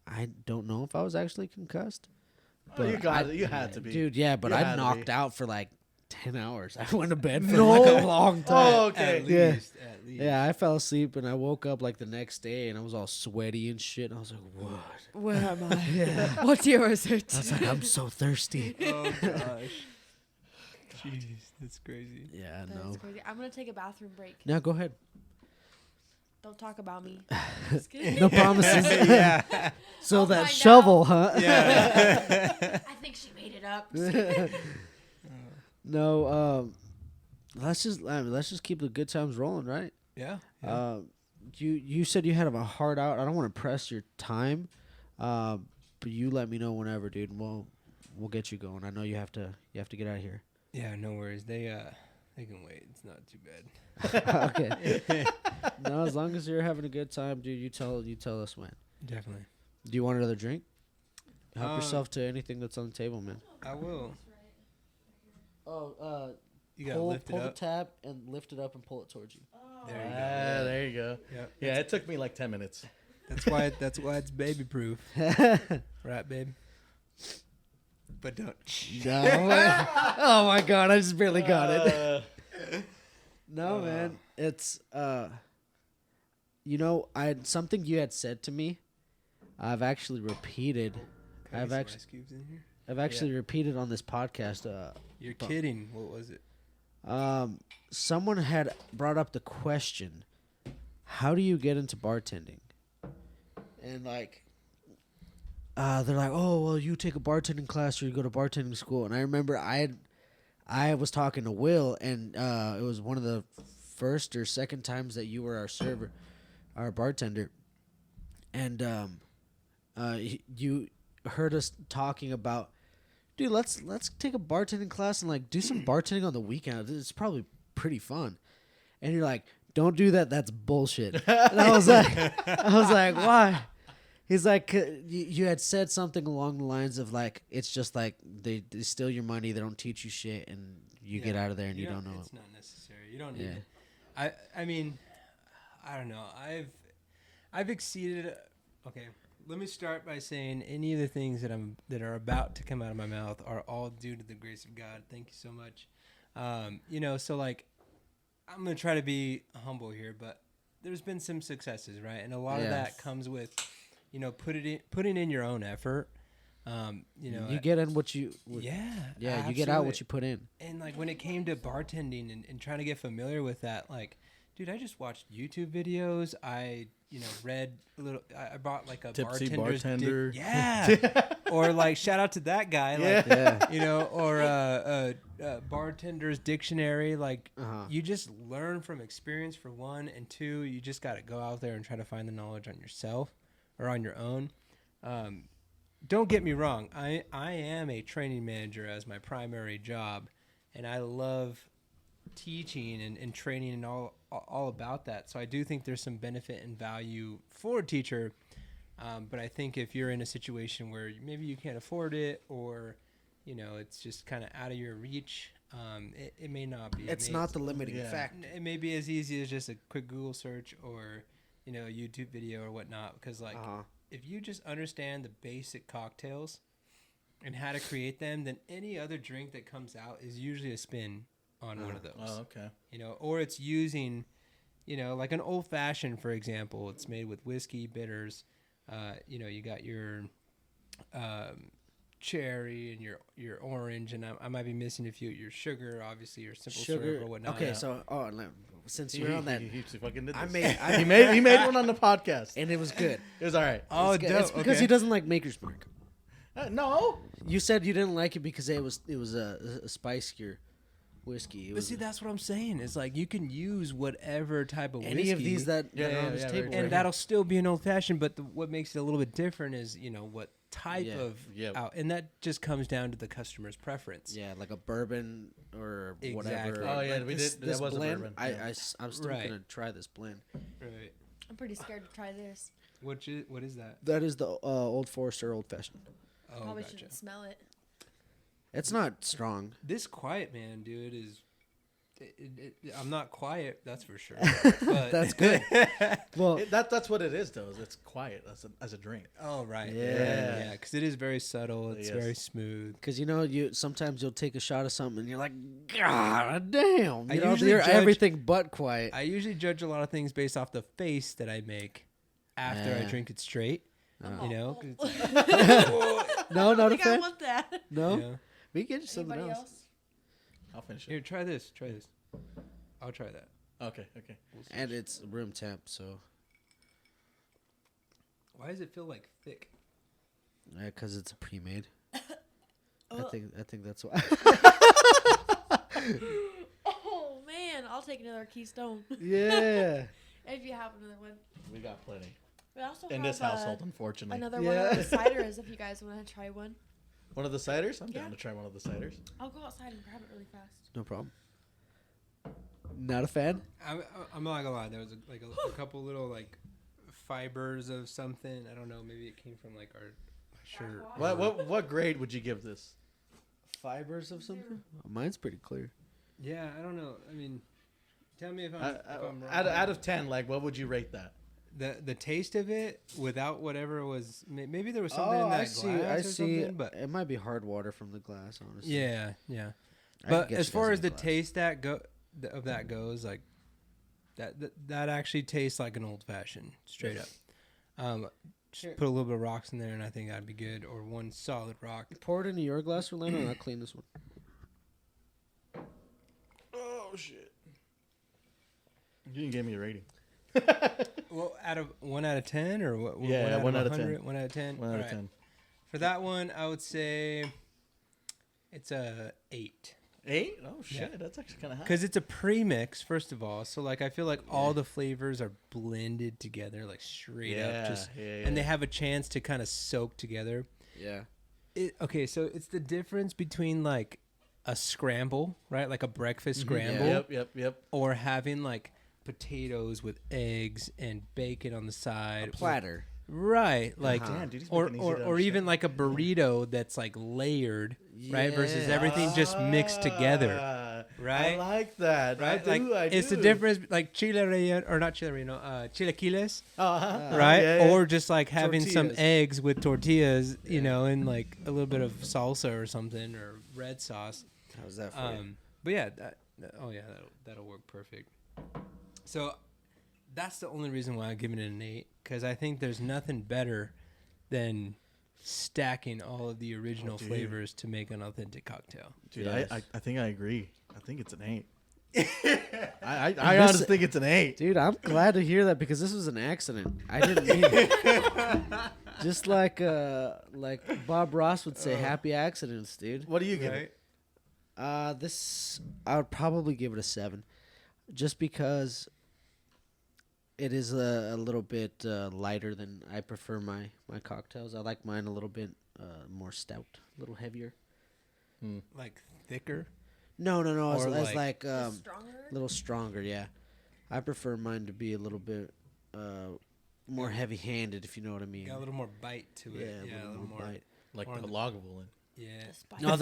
I don't know if I was actually concussed. Oh, you got it. You had to be. Dude, yeah, but You I had to knocked be. out for like 10 hours. I went to bed for No. like a long time. Oh, okay. At Yeah. least. At least. Yeah, I fell asleep and I woke up like the next day and I was all sweaty and shit. And I was like, what? Where am I? What year is it? I was like, I'm so thirsty. Oh gosh. Jeez, that's crazy. Yeah, That's no. crazy. I'm gonna take a bathroom break. Now go ahead. Don't talk about me. Just kidding. No promises. Yeah. So I'll that find shovel, huh? Yeah. I think she made it up. Just kidding. No, let's just keep the good times rolling, right? Yeah. You said you had a hard out. I don't want to press your time, but you let me know whenever, dude. And we'll get you going. I know you have to get out of here. Yeah, no worries. They can wait. It's not too bad. Okay. No, as long as you're having a good time, dude. You tell us when. Definitely. Do you want another drink? Help Um, yourself to anything that's on the table, man. I will. Oh, You gotta lift it pull the up. tab and lift it up and pull it towards you. There you go. Ah, there you go. Yeah. Yeah, it took me like 10 minutes. That's why it's baby proof. Right, babe? But don't. No. Oh my god, I just barely got it. No, Uh. man. It's you know, something you had said to me, I've actually repeated. Can I I've get some actually ice cubes in here? I've actually repeated on this podcast. You're kidding. What was it? Someone had brought up the question, how do you get into bartending? And like they're like, "Oh, well, you take a bartending class or you go to bartending school." And I remember I was talking to Will, and it was one of the first or second times that you were our server, our bartender, and you heard us talking about, dude, let's take a bartending class and like do some bartending on the weekend. It's probably pretty fun. And you're like, "Don't do that. That's bullshit." And I was like, "Why?" He's like, you had said something along the lines of like, it's just like they steal your money, they don't teach you shit, and you get out of there and you don't know. It's not necessary. You don't need Yeah. it. I mean, I don't know. I've exceeded. Okay, let me start by saying any of the things that are about to come out of my mouth are all due to the grace of God. Thank you so much. So like, I'm gonna try to be humble here, but there's been some successes, right? And a lot of that comes with, putting in your own effort. You get in what you. Yeah, You get out what you put in. And like when it came to bartending and trying to get familiar with that, like, dude, I just watched YouTube videos. I read a little. I bought like a Tipsy bartender. bartender. Yeah. Or like shout out to that guy. Like, Yeah. or a bartender's dictionary. Like Uh-huh. you just learn from experience for one, and two, you just got to go out there and try to find the knowledge on yourself or on your own. Don't get me wrong. I am a training manager as my primary job, and I love teaching and training and all about that. So I do think there's some benefit and value for a teacher. But I think if you're in a situation where maybe you can't afford it, or it's just kind of out of your reach, it may not be. It's not the limiting factor. It may be as easy as just a quick Google search or a YouTube video or whatnot. Because like if you just understand the basic cocktails and how to create them, then any other drink that comes out is usually a spin on one of those. Oh, okay. Or it's using, like an old fashioned, for example. It's made with whiskey, bitters. You got your cherry and your orange, and I might be missing a few. Your sugar, obviously, your simple syrup or whatnot. Okay, so since you're on that, He fucking did I this. made he made one on the podcast. and it was good. It was all right. Oh, It's good. dope. It's because Okay. he doesn't like Maker's Mark. No. You said you didn't like it because it was a spicier whiskey. It But was see, that's what I'm saying. It's like you can use whatever type of any whiskey, of these that are on this yeah, table, very and right that'll still be an old fashioned. But what makes it a little bit different is what type Yeah. of Yeah. and that just comes down to the customer's preference. here. Yeah, like a bourbon or Exactly. whatever. Oh, yeah, Like we this, did- that This was a blend, bourbon, I, yeah. I'm still Right. gonna try this blend. Right. I'm pretty scared to try this. What is that? That is the Old Forester Old Fashioned. Oh, Probably gotcha. shouldn't smell it. It's not strong. This quiet man, dude, is. I'm not quiet, that's for sure. But That's good. Well, That's what it is, though. Is it's quiet as a drink. Oh right, Yeah. yeah, because it is very subtle. It's Yes. very smooth. because you sometimes you'll take a shot of something and you're like, God damn, I you know, usually you're judge- everything but quiet. I usually judge a lot of things based off the face that I make after I Yeah. drink it straight. Oh. You know, 'cause No, I not a think I fan. want that. No, you know? we get you something Anybody else. I'll finish it. Here, try this. Try this. I'll try that. Okay. We'll see. And it's room temp, so Why does it feel like thick? because it's a pre-made. I Ugh. think that's why. Oh man, I'll take another Keystone Yeah. if you have another one. We got plenty We also in have this household, unfortunately. another Yeah. one of the ciders if you guys want to try one. One of the ciders? I'm Yeah. down to try one of the ciders. I'll go outside and grab it really fast. No problem. Not a fan. I'm not gonna lie. There was a couple little like fibers of something. I don't know. Maybe it came from like our shirt. What grade would you give this? Fibers of something. Mine's pretty clear. Yeah, I don't know. I mean, tell me if I'm wrong. Out of 10, like what would you rate that? The taste of it without whatever was maybe there was something in that glass I or see. something, but It might be hard water from the glass, honestly. yeah. I can But get as you far guys as a the glass. taste of that goes, like that actually tastes like an old fashioned, straight up. Just Here. put a little bit of rocks in there, and I think that'd be good, or one solid rock. Pour it into your glass, Orlando, and I'll clean this one. Oh shit! You didn't give me a rating. Well, out of 1 out of 10, or what? Yeah, 1 out of 10. 100? 1 out of 10. 1 out of Alright. 10. For that one, I would say it's a 8. 8? Oh shit! Yeah. That's actually kind of high. Because it's a premix, first of all. So, like, I feel like all the flavors are blended together, like, straight up. Just, and they have a chance to kind of soak together. Yeah. Okay, so it's the difference between, like, a scramble, right? Like a breakfast scramble. Yep. Or having, like, potatoes with eggs and bacon on the side. A platter. Right. Like, Uh-huh. Damn, dude, he's or making it easy to even understand. like a burrito that's, like, layered, right? Versus Yeah. everything just mixed together. Ah, Right? I like that. Right, I do. it's the difference, like chile relleno, or not chile relleno, chilaquiles, Uh-huh. right? Yeah, yeah. Or just like having some Tortillas. eggs with tortillas, you know, and like a little bit of salsa or something, or red sauce. How's that for you? But yeah, that'll work perfect. So that's the only reason why I'm giving it an 8, because I think there's nothing better than stacking all of the original dude. flavors to make an authentic cocktail. Dude, Yes. I think I agree. I think it's an 8. I this- honestly think it's an 8. Dude, I'm glad to hear that because this was an accident. I didn't mean it. Just like Bob Ross would say, happy accidents, dude. What do you give it? This I would probably give it a 7, just because it is a little bit lighter than I prefer my cocktails. I like mine a little bit more stout, a little heavier. Like thicker. No. It's Or like Stronger? a little stronger. Yeah, I prefer mine to be a little bit more heavy-handed, if you know what I mean. Got a little more bite to it. Yeah, a little more. bite. Like Or the the- Lagavulin. Yeah. The spice. No,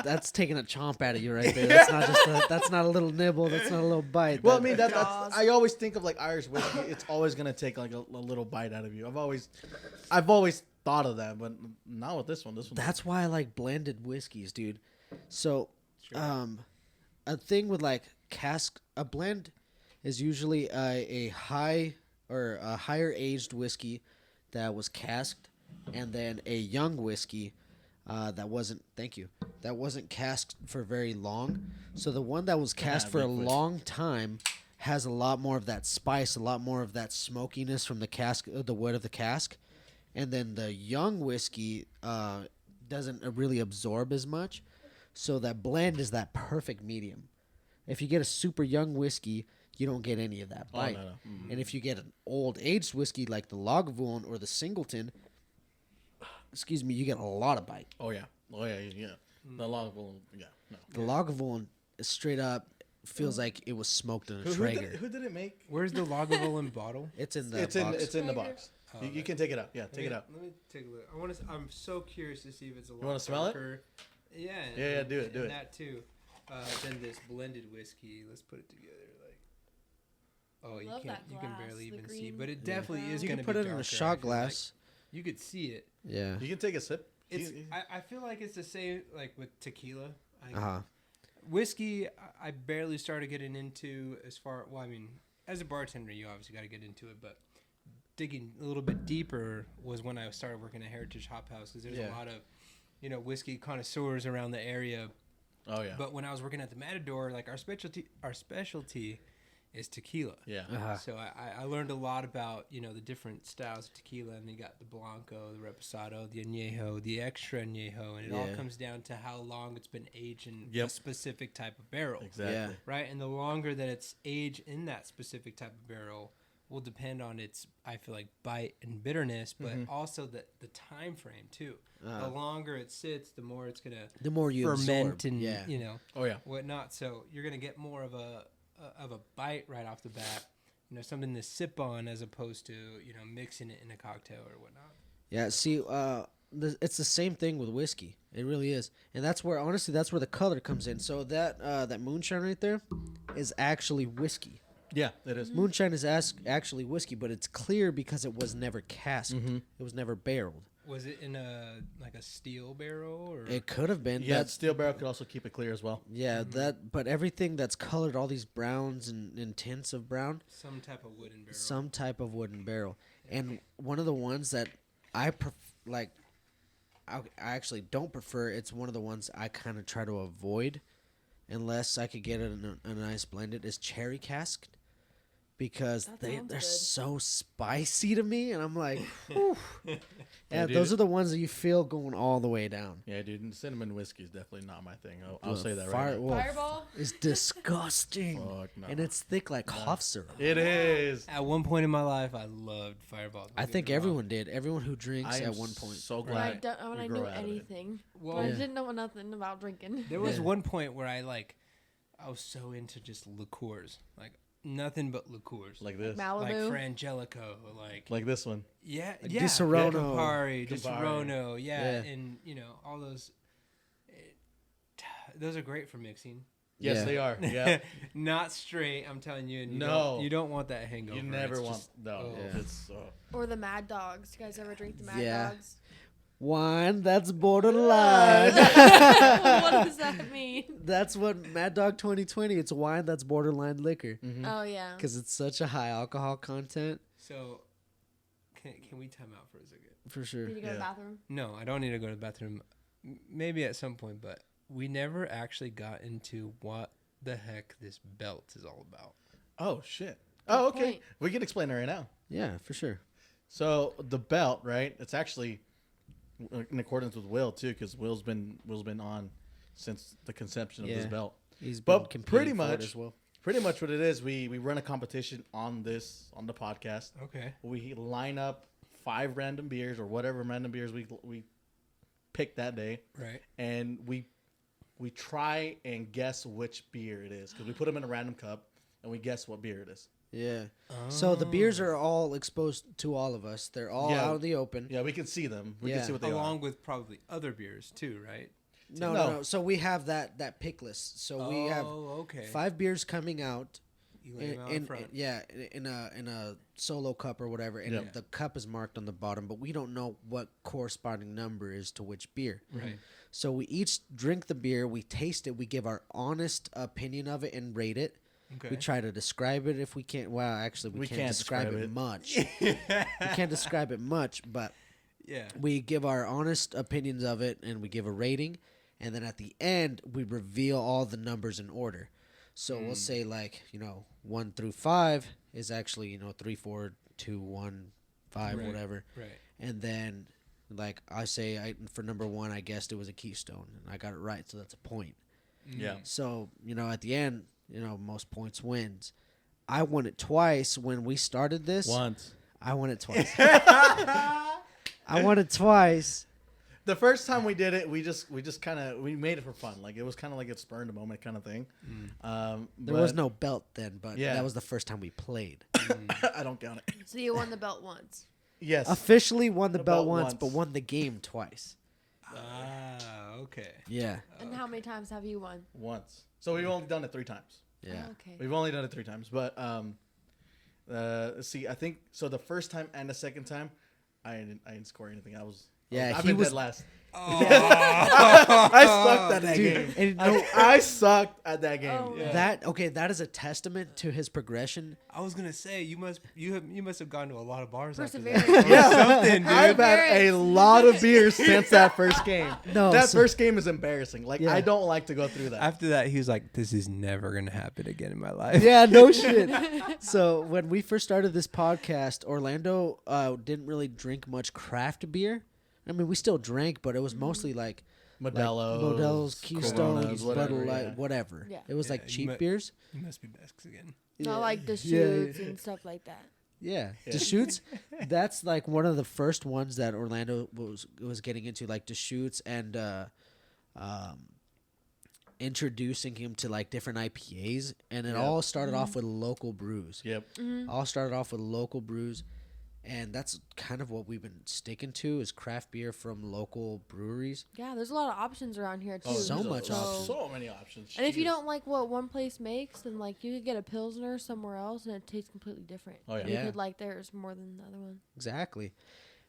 that's taking a chomp out of you right there. That's not just that's not a little nibble. That's not a little bite. Well, I That- mean, Jaws. that's I always think of like Irish whiskey. It's always gonna take like a little bite out of you. I've always thought of that, but not with this one. This one. that's why I like blended whiskeys, dude. So, a thing with like a blend is usually a high or a higher aged whiskey that was casked, and then a young whiskey that wasn't casked for very long. So the one that was cast for a long time has a lot more of that spice, a lot more of that smokiness from the cask, the wood of the cask, and then the young whiskey doesn't really absorb as much. So that blend is that perfect medium. If you get a super young whiskey, you don't get any of that bite. Oh, no. Mm-hmm. And if you get an old aged whiskey like the Lagavulin or the Singleton, you get a lot of bite. Oh yeah. The Lagavulin, no. The Lagavulin is straight up feels like it was smoked in a Traeger. Who did it make? Where's the Lagavulin bottle? It's in the It's box. in the box. Oh, you can take it out. Yeah, take it out. Let me take a look. I'm so curious to see if it's a lot wanna smell it? darker. Yeah. Yeah, do it. That too. Then this blended whiskey. Let's put it together. Oh, you Love can't. that You can glass, barely the even see, green but it Yeah. definitely is You going can to put be it in a darker, I shot feel like. glass. You could see it. Yeah. You can take a sip. It's. I feel like it's the same like with tequila. Uh-huh. Whiskey, I barely started getting into as far. Well, I mean, as a bartender, you obviously got to get into it, but digging a little bit deeper was when I started working at Heritage Hop House because there's a lot of, whiskey connoisseurs around the area. Oh yeah. But when I was working at the Matador, like our specialty is tequila. Yeah. Uh-huh. So I learned a lot about, the different styles of tequila, and you got the Blanco, the Reposado, the Añejo, the Extra Añejo, and it all comes down to how long it's been aged in a specific type of barrel. Exactly. Yeah. Right? And the longer that it's aged in that specific type of barrel will depend on its, I feel like, bite and bitterness, but also the time frame too. The longer it sits, the more it's gonna The more you ferment absorb. and Oh yeah. whatnot. So you're gonna get more of a bite right off the bat. Something to sip on as opposed to mixing it in a cocktail or whatnot. Yeah, see, it's the same thing with whiskey. It really is, and that's where the color comes in. So that moonshine right there is actually whiskey. Yeah, it is. Moonshine is actually whiskey, but it's clear because it was never casked. It was never barreled. Was it in a steel barrel or? It could have been. Yeah, steel barrel could also keep it clear as well. Yeah, but everything that's colored, all these browns and tints of brown, Some type of wooden barrel. some type of wooden barrel. And one of the ones that I I actually don't prefer. It's one of the ones I kind of try to avoid, unless I could get it in a nice blended. Is cherry casked, because That they're sounds good. so spicy to me, and I'm like, whew. Yeah, Yeah, dude. those are the ones that you feel going all the way down. Yeah, dude. Cinnamon whiskey is definitely not my thing. I'll say that right Fire, now. well, Fireball? it's disgusting, Fuck no. and it's thick like cough syrup. It is. At one point in my life, I loved Fireball. I think everyone did. Everyone who drinks I am at one point. so When glad when we I grew knew out of it. anything. Well, But I Yeah. didn't know nothing about drinking. There was Yeah. one point where I was so into just liqueurs, like nothing but liqueurs, Like this. like Malibu. Frangelico, like this one. yeah, Like yeah, Disaronno. Campari, Campari. Disaronno, yeah, Yeah. and all those. Those are great for mixing. Yes, Yeah. they are. Yeah. Not straight, I'm telling you. And No. you don't want that hangover. You never It's want. just- No. Yeah. It's. Or the Mad Dogs. You guys ever drink the Mad Yeah. Dogs? Wine that's borderline. What does that mean? That's what Mad Dog 2020. It's wine that's borderline liquor, Mhm. Oh, yeah. because it's such a high alcohol content. So, can we time out for a second? For sure. Need to go to the Yeah. bathroom? No, I don't need to go to the bathroom. Maybe at some point, but we never actually got into what the heck this belt is all about. Oh shit. Oh, okay. point. We can explain it right now. Yeah, for sure. So the belt, right? It's actually in accordance with Will too, because Will's been on since the conception of this Yeah. belt. He's But been competing pretty for it much- as well. Pretty much what it is, we run a competition on the podcast. Okay. We line up 5 random beers or whatever random beers we pick that day, Right. and we try and guess which beer it is, because we put them in a random cup and we guess what beer it is. Yeah. So the beers are all exposed to all of us. They're all Yeah. out in the open. Yeah, we can see them. We Yeah. can see what they Along are. with probably other beers too, right? No. So we have that pick list. So we have okay. 5 beers coming out. You lay them out in front. In a solo cup or whatever, and Yep. the cup is marked on the bottom, but we don't know what corresponding number is to which beer. Right. So we each drink the beer, we taste it, we give our honest opinion of it, and rate it. Okay. We try to describe it if we can't. Well, actually, we can't describe it much. We can't describe it much, but Yeah. We give our honest opinions of it, and we give a rating, and then at the end we reveal all the numbers in order. So we'll say 1 through 5 is actually 3, 4, 2, 1, 5, Right. whatever. Right. And then I say for number 1 I guessed it was a keystone, and I got it right, so that's a point. Yeah. So at the end most points wins. I won it twice when we started this. Once. I won it twice. I won it twice. The first time we did it, we just kind of made it for fun. Like it was kind of like a spur in the moment kind of thing. There was no belt then, but Yeah. that was the first time we played. I don't count it. So you won the belt once. Yes. Officially won the The belt belt once, once. but won the game twice. Okay. Yeah. And how many times have you won? Once. So we've only done it 3 times. Yeah. Oh, okay. We've only done it 3 times. But see, I think so. The first time and the second time, I didn't score anything. I've he been was dead last. Oh. I sucked at that Dude, game. and I sucked at that game. Oh, Yeah. that is a testament to his progression. I was gonna say you must have gone to a lot of bars after Perseverance. that. Yeah. Something, dude. I've had a lot of beers since that first game. No, that so- first game is embarrassing. Like Yeah. I don't like to go through that. After that, he was like, "This is never gonna happen again in my life." Yeah, no shit. So when we first started this podcast, Orlando didn't really drink much craft beer. I mean, we still drank, but it was mostly like Modelo's, Keystones, Coronas, Bud whatever, Light, yeah. whatever. Yeah. It was Yeah, like you cheap might- beers. You must be Mexican. Not like the Yeah, shoots yeah. and stuff like that. Yeah, Yeah. Deschutes. That's like one of the first ones that Orlando was getting into, like Deschutes and introducing him to like different IPAs, and it Yeah. all started off with local brews. Yep. All started off with local brews, and that's kind of what we've been sticking to is craft beer from local breweries. Yeah, there's a lot of options around here too. so there's much options. So many options. And if you Jeez. don't like what one place makes, then like you could get a pilsner somewhere else and it tastes completely different. Oh, yeah. And you Yeah. could like theirs more than the other one. Exactly.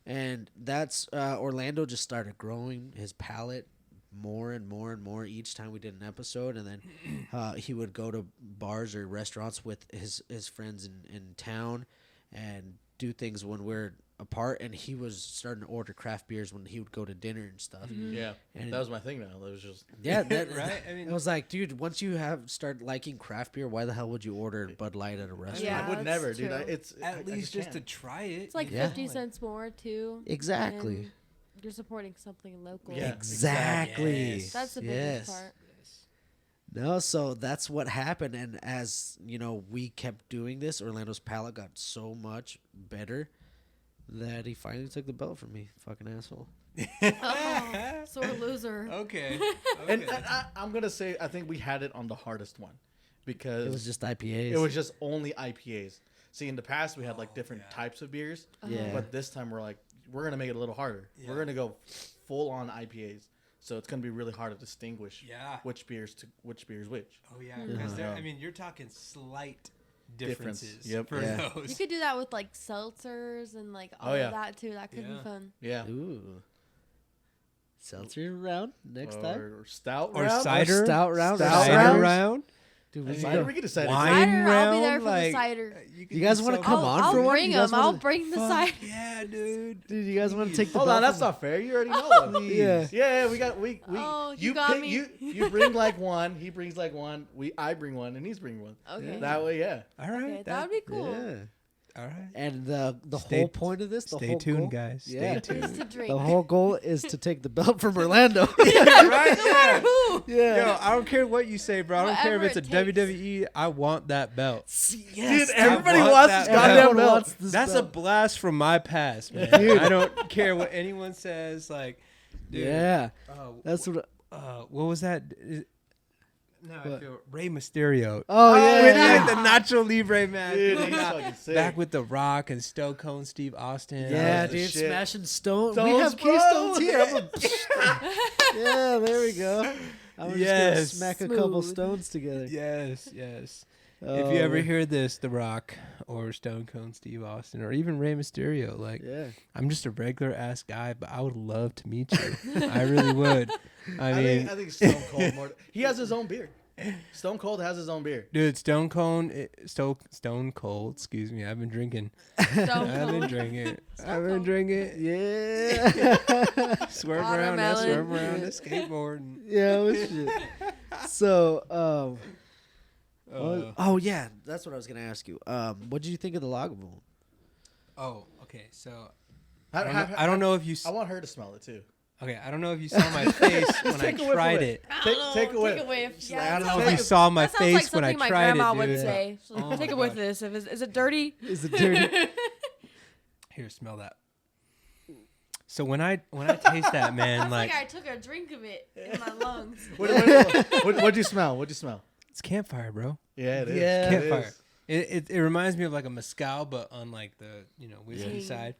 And that's Orlando just started growing his palate more and more and more each time we did an episode, and then he would go to bars or restaurants with his friends in town and do things when we're apart, and he was starting to order craft beers when he would go to dinner and stuff. Yeah, And that was my thing. Now that was just Yeah, that, Right? I mean- it was like, dude, once you start liking craft beer, why the hell would you order Bud Light at a restaurant? Yeah, I would that's never, dude. true. It's At I least just to can't. try it. It's like Yeah. 50 cents more too. Exactly. and you're supporting something local. Yeah. Exactly. Yes. That's the biggest part. No, so that's what happened, and as we kept doing this, Orlando's palate got so much better that he finally took the belt from me. Fucking asshole. Oh, sore loser. Okay. And I'm gonna say I think we had it on the hardest one because It was just IPAs. it was just only IPAs. See, in the past we had like different types of beers, Yeah. but this time we're gonna make it a little harder. Yeah. We're gonna go full on IPAs, so it's gonna be really hard to distinguish Yeah. which beers which. Oh yeah, because Yeah. I mean, you're talking slight Difference. differences Yep. for Yeah. those. You could do that with like seltzers and like all Oh, yeah. of that too. That could Yeah. be fun. Yeah. Ooh. Seltzer round next time. Or stout Or round? cider. Or stout round. or Stout Cider round. round. Dude, A we cider? go- We could decide. Wine Cider, I'll be there round, for the like, cider. You guys wanna come on I'll for one? bring You guys them. I'll wanna- bring the Fuck cider. yeah, dude. Dude, you guys want to take the Hold belt on, that's from- not fair. You already know them. Yeah. Yeah, we Oh, you you got pick- me. You bring like one, he brings like one, I bring one, and he's bringing one. Okay. That way, yeah. All right. Okay, that would be cool. Yeah. All right. And the Stay- whole point of this, the Stay whole tuned, goal, guys. Stay Yeah. tuned. Is to drink. The whole goal is to take the belt from Orlando. right? Yeah. Who? Yeah. Yo, I don't care what you say, bro. I don't care if Whatever it's a it takes. WWE. I want that belt. Yes, Dude, everybody I want wants that this belt. goddamn Everyone belt. wants this That's a belt. blast from my past, man. Dude. I don't care what anyone says. Like, dude, Yeah, oh, that's what. what was that? No, I What? feel Rey Mysterio. Oh yeah, With yeah. like the Nacho Libre match. Dude, he's fucking sick. Back with The Rock and Stone Cold Steve Austin. Yeah, was the dude, shit. smashing stone. We Stones, have bro. keystones here. Yeah, there we go. I'm just Yes. gonna smack a couple Smooth. stones together. Yes, yes. Oh, If you ever man. hear this, The Rock or Stone Cold Steve Austin or even Rey Mysterio, like, Yeah. I'm just a regular ass guy, but I would love to meet you. I really would. I I mean, think Stone Cold more. He has his own beer. Stone Cold has his own beer. Dude, Stone Cold. Excuse me. I've been drinking. I've been drinking. Yeah. Swerve around the skateboard. Yeah, oh, shit. So, yeah, that's what I was gonna ask you. What did you think of the Lagavulin? Oh, okay. So I don't know if you. I want her to smell it too. Okay, I don't know if you saw my face when I tried it. Take a whiff. Take a whiff. Yeah, I don't know if you saw my face when I my tried grandma it, would dude. say. She's like, Oh take my a whiff gosh. of this. Is it dirty? Is it dirty? Here, smell that. So when I taste that, man, That's like I took a drink of it in my lungs. What'd you smell? What'd you smell? it's campfire, bro. Yeah, it is. Yeah. Campfire. It reminds me of like a mezcal, but on like the whiskey Yeah. side.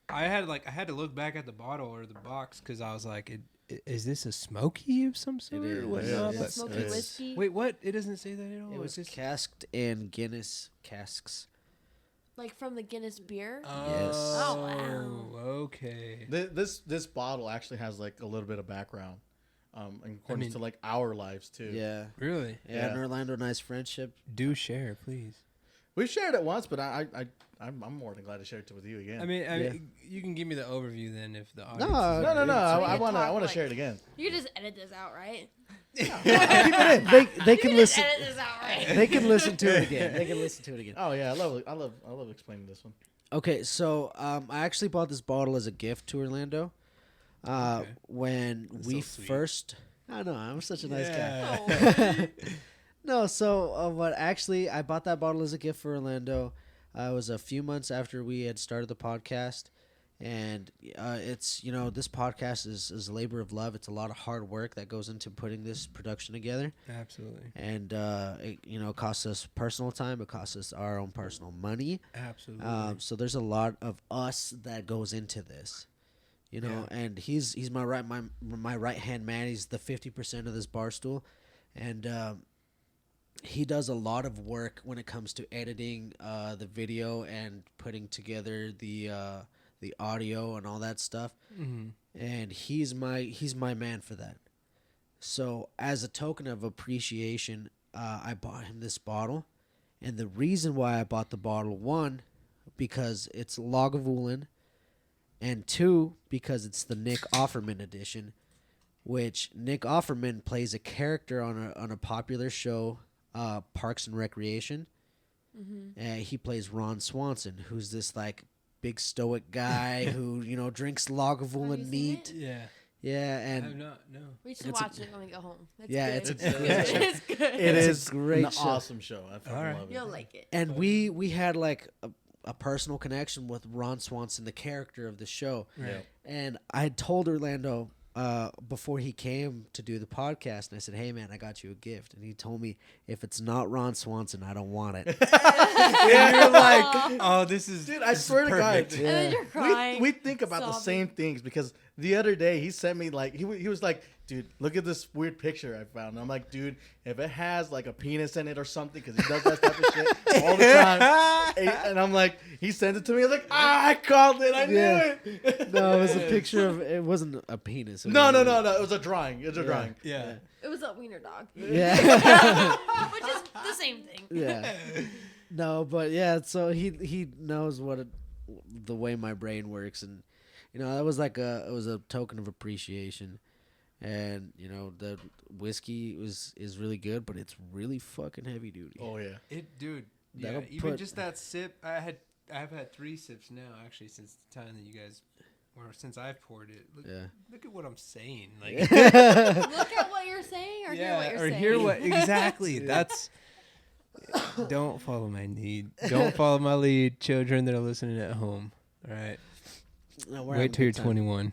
I had to look back at the bottle or the box because I was like, is this a smoky of some sort is, or whatnot? yeah. But- Smoky It is. whiskey. Wait, what? It doesn't say that at all. It was It's just casked in Guinness casks. Like from the Guinness beer. Yes. Oh, wow. Okay. This bottle actually has like a little bit of background, according to like our lives too. Yeah. Really? Yeah, Yeah. an Orlando Nice friendship. Do share, please. We shared it once, but I'm more than glad to share it with you again. I mean, you can give me the overview then if the audience. No, is no. already- I can want talk, to like- share it again. You can just edit this out, right? Keep it in. They You can can just listen. edit this out, right? They can listen to it again. They can listen to it again. Oh yeah, I love explaining this one. Okay, so I actually bought this bottle as a gift to Orlando. Okay. When That's we so sweet. first, I know I'm such a nice guy. Yeah. Oh. No, so what actually I bought that bottle as a gift for Orlando. It was a few months after we had started the podcast, and it's this podcast is a labor of love. It's a lot of hard work that goes into putting this production together, Absolutely. and it costs us personal time. It costs us our own personal money. Absolutely. So there's a lot of us that goes into this, and he's my right hand man. He's the 50% of this Barstool, and he does a lot of work when it comes to editing the video and putting together the audio and all that stuff. Mm-hmm. And he's my man for that. So as a token of appreciation, I bought him this bottle, and the reason why I bought the bottle, one, because it's Lagavulin, and two, because it's the Nick Offerman edition, which Nick Offerman plays a character on a popular show, Parks and Recreation. Mm-hmm. He plays Ron Swanson, who's this like big stoic guy who drinks Lagavulin Have you seen neat. it? Yeah. Yeah, I have and not. No. We should It's a- watch it when we go home. It's Yeah, good. it's a great show. It's good. It It's a is great an show. awesome show. I fucking All right. love it. You'll like it. and we had like a personal connection with Ron Swanson, the character of the show. Yeah. Right. And I had told Orlando before he came to do the podcast, and I said, "Hey man, I got you a gift." And he told me, "If it's not Ron Swanson, I don't want it." And you're like, Oh, this is. dude, I this is swear to God, perfect. And then you're crying. we think about the sobbing. same things because the other day he sent me like he was like, dude, look at this weird picture I found. And I'm like, dude, if it has like a penis in it or something, because he does that type of shit all the time. And I'm like, he sent it to me. I was like, I called it. I Yeah. knew it. No, it was a picture of. It wasn't a penis. It No. was It was a drawing. It was a drawing. Yeah. It was a wiener dog. Yeah. Which is the same thing. Yeah. No, but yeah. So he knows the way my brain works, and that was like it was a token of appreciation. And the whiskey is really good, but it's really fucking heavy duty. Oh yeah. Dude. Yeah. That'll Even put- just that sip. I've had 3 sips now, actually, since the time that you guys, or since I've poured it. Look at what I'm saying. Like. Look at what you're saying or hear what you're or saying. hear what exactly. That's. Don't follow my lead. Don't follow my lead, children that are listening at home. All right. No, we're Wait having till a you're good time. 21.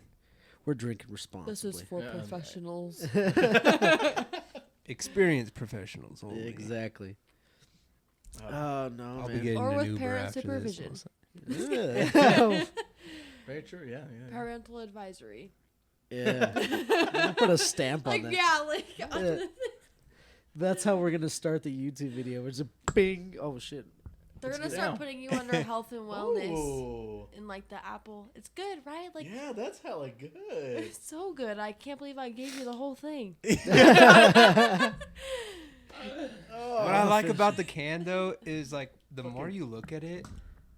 We're drinking responsibly. This is for Yeah. professionals. Experienced professionals only. Exactly. Oh no, I'll be man. getting Or an with Uber parent after supervision. this. Yeah. Very true. Yeah. Parental advisory. Yeah. We'll put a stamp on Like, that. yeah, like. Yeah. That's how we're gonna start the YouTube video. It's a bing. Oh shit. They're gonna start putting you under health and wellness in like the apple. It's good, right? Like yeah, that's hella good. It's so good. I can't believe I gave you the whole thing. What I like about the can though is like the more you look at it,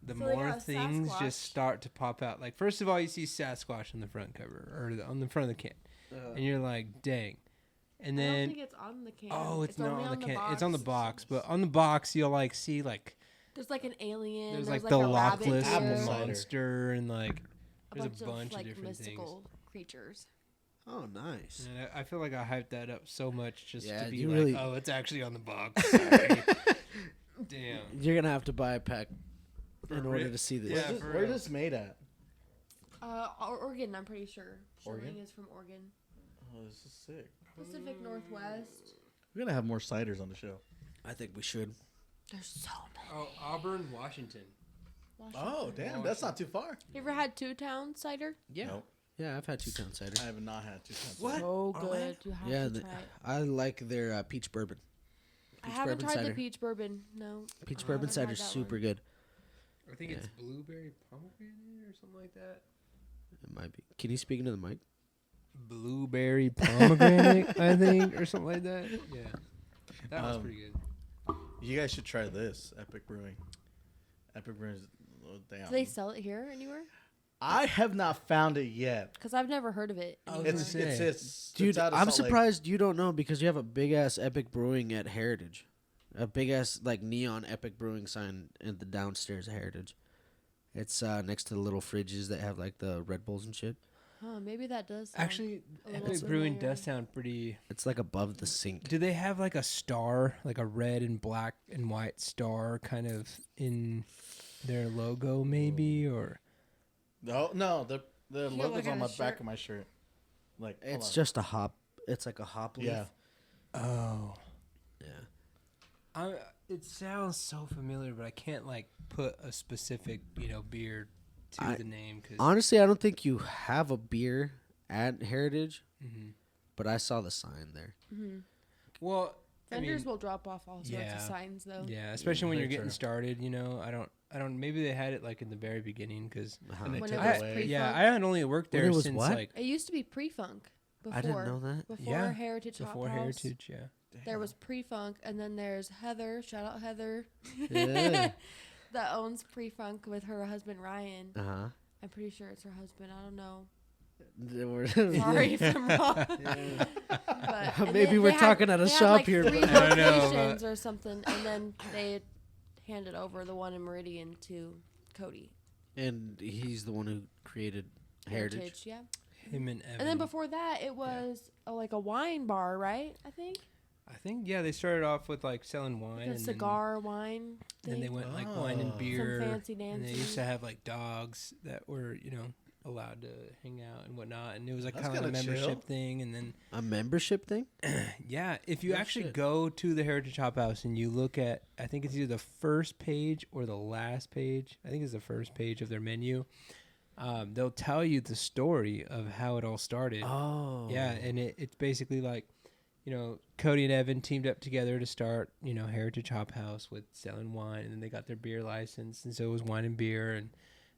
the So they more got a things Sasquatch. just start to pop out. Like first of all, you see Sasquatch on the front cover or on the front of the can, and you're like, dang. And I don't then think it's on the can. oh, it's not only on the can. box. It's on the box, but on the box you'll like see like There's like an alien. there's There's like the a rabbit Lochless Apple here, cider. monster and like there's a a bunch of like different mystical things. creatures. Oh, nice. And I feel like I hyped that up so much just Yeah, to be you like, really- oh, it's actually on the box. Sorry. Damn. You're gonna have to buy a pack in order real? to see this. Yeah, for Where's real. this made at? Oregon, I'm pretty sure. Oregon? Shilling is from Oregon. Oh, this is sick. Pacific Northwest. We're gonna have more ciders on the show. I think we should. There's so many. Oh, Auburn, Washington. Oh, damn, that's not too far. You ever had Two Town cider? Yeah. Nope. Yeah, I've had 2-town cider. I have not had 2 times. What? So Oh, man. good. You have Yeah, to try it. I like their peach bourbon. I Peach haven't bourbon tried cider. the peach bourbon. No. Peach I bourbon haven't cider's had that super one. good. I think Yeah. it's blueberry pomegranate or something like that. It might be. Can you speak into the mic? Blueberry pomegranate, I think, or something like that. Yeah. That was pretty good. You guys should try this, Epic Brewing. Epic Brewing is, oh, damn. Do they sell it here anywhere? I have not found it yet. Because I've never heard of it. I was It's gonna say. Dude, out of I'm Salt Lake. surprised you don't know because you have a big ass Epic Brewing at Heritage. A big ass like neon Epic Brewing sign in the downstairs at Heritage. It's next to the little fridges that have like the Red Bulls and shit. Huh, maybe that does sound Actually, a little Epic Brewing familiar. does sound pretty. It's like above the sink. Do they have like a star, like a red and black and white star kind of in their logo maybe? Or No, the Here, logo's look on at my his back shirt. of my shirt. Like, hold It's on. just a hop. It's like a hop leaf. Yeah. oh. Yeah. It sounds so familiar, but I can't like put a specific, beer to I- the name because Honestly, I don't think you have a beer at Heritage, mm-hmm. but I saw the sign there. well, Vendors will drop off all sorts yeah. of signs, though. yeah, especially when very you're getting true. started. I don't. Maybe they had it like in the very beginning because Uh-huh. And they When took it it was away. pre- yeah, Pre-funk? I had only worked When there it was since what? like It used to be pre-funk before. I didn't know that. Before Yeah, Heritage Hop before House, Heritage. Yeah. there was pre-funk, and then there's Heather. Shout out Heather. Yeah. That owns pre-funk with her husband Ryan. Uh huh. I'm pretty sure it's her husband. I don't know. Sorry. Sorry if I'm wrong. But, and Maybe we're had- talking at a they had, shop like here, 3 but- I don't know, locations or something, and then they handed over the one in Meridian to Cody. And he's the one who created Heritage. Yeah. Him and Evan. And then before that, it was like a wine bar, right? I think. I think they started off with like selling wine Like a and cigar wine. then they thing. went like wine and Oh. beer. Some fancy and they dancing. used to have like dogs that were allowed to hang out and whatnot, and it was like That's kind of a kinda membership chill. thing. And then A membership thing? yeah, if you No actually shit. go to the Heritage Hop House and you look at, I think it's either the first page or the last page. I think it's the first page of their menu. They'll tell you the story of how it all started. Oh. Yeah, and it's basically like, Cody and Evan teamed up together to start, Heritage Hop House with selling wine, and then they got their beer license, and so it was wine and beer, and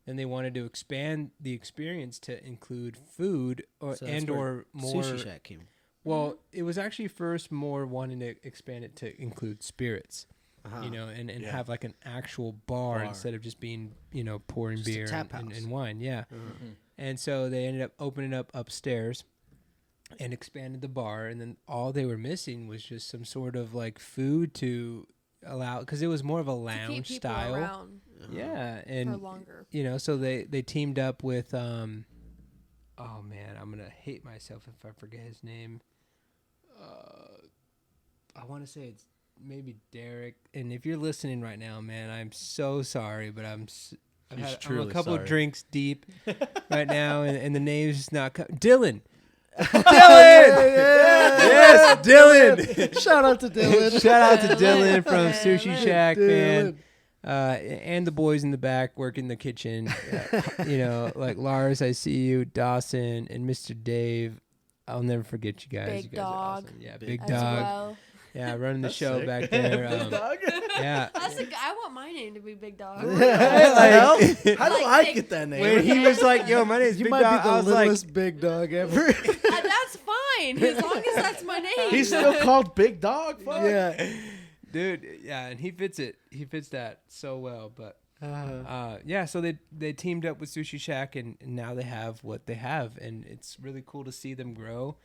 then they wanted to expand the experience to include food So that's and where or more. Sushi Shack came. Well, it was actually first more wanting to expand it to include spirits, Uh-huh. and Yeah. have like an actual bar, Bar. instead of just being, pouring Just a beer tap and house. wine. Yeah. Uh-huh. And so they ended up opening up upstairs and expanded the bar. And then all they were missing was just some sort of like food to allow, because it was more of a To keep lounge people style. around Yeah. for And, longer. so they teamed up with, oh man, I'm going to hate myself if I forget his name. I want to say it's maybe Derek. And if you're listening right now, man, I'm so sorry, but I'm He's a truly couple sorry. drinks deep right now, and the name's just not Dylan. Yes, Dylan. Shout out to Dylan. Shout out to Dylan Dylan. from Sushi Shack, man. Dylan. And the boys in the back working the kitchen. Like Lars, I see you, Dawson, and Mr. Dave. I'll never forget you guys. Big you guys are Dog. awesome. Yeah, Big Big As Dog. well. Yeah, running the That's show sick. back there. Big dog. Yeah. I want my name to be Big Dog. What the hell? How do Like I big- get that name? When he was like, "Yo, my name's You Big might Dog," be I the was like, littlest big dog ever. That's fine, as long as that's my name. He's still called Big Dog. Fuck. yeah. "Dude, yeah," and he fits it. He fits that so well. But Uh, yeah, so they teamed up with Sushi Shack, and now they have what they have, and it's really cool to see them grow.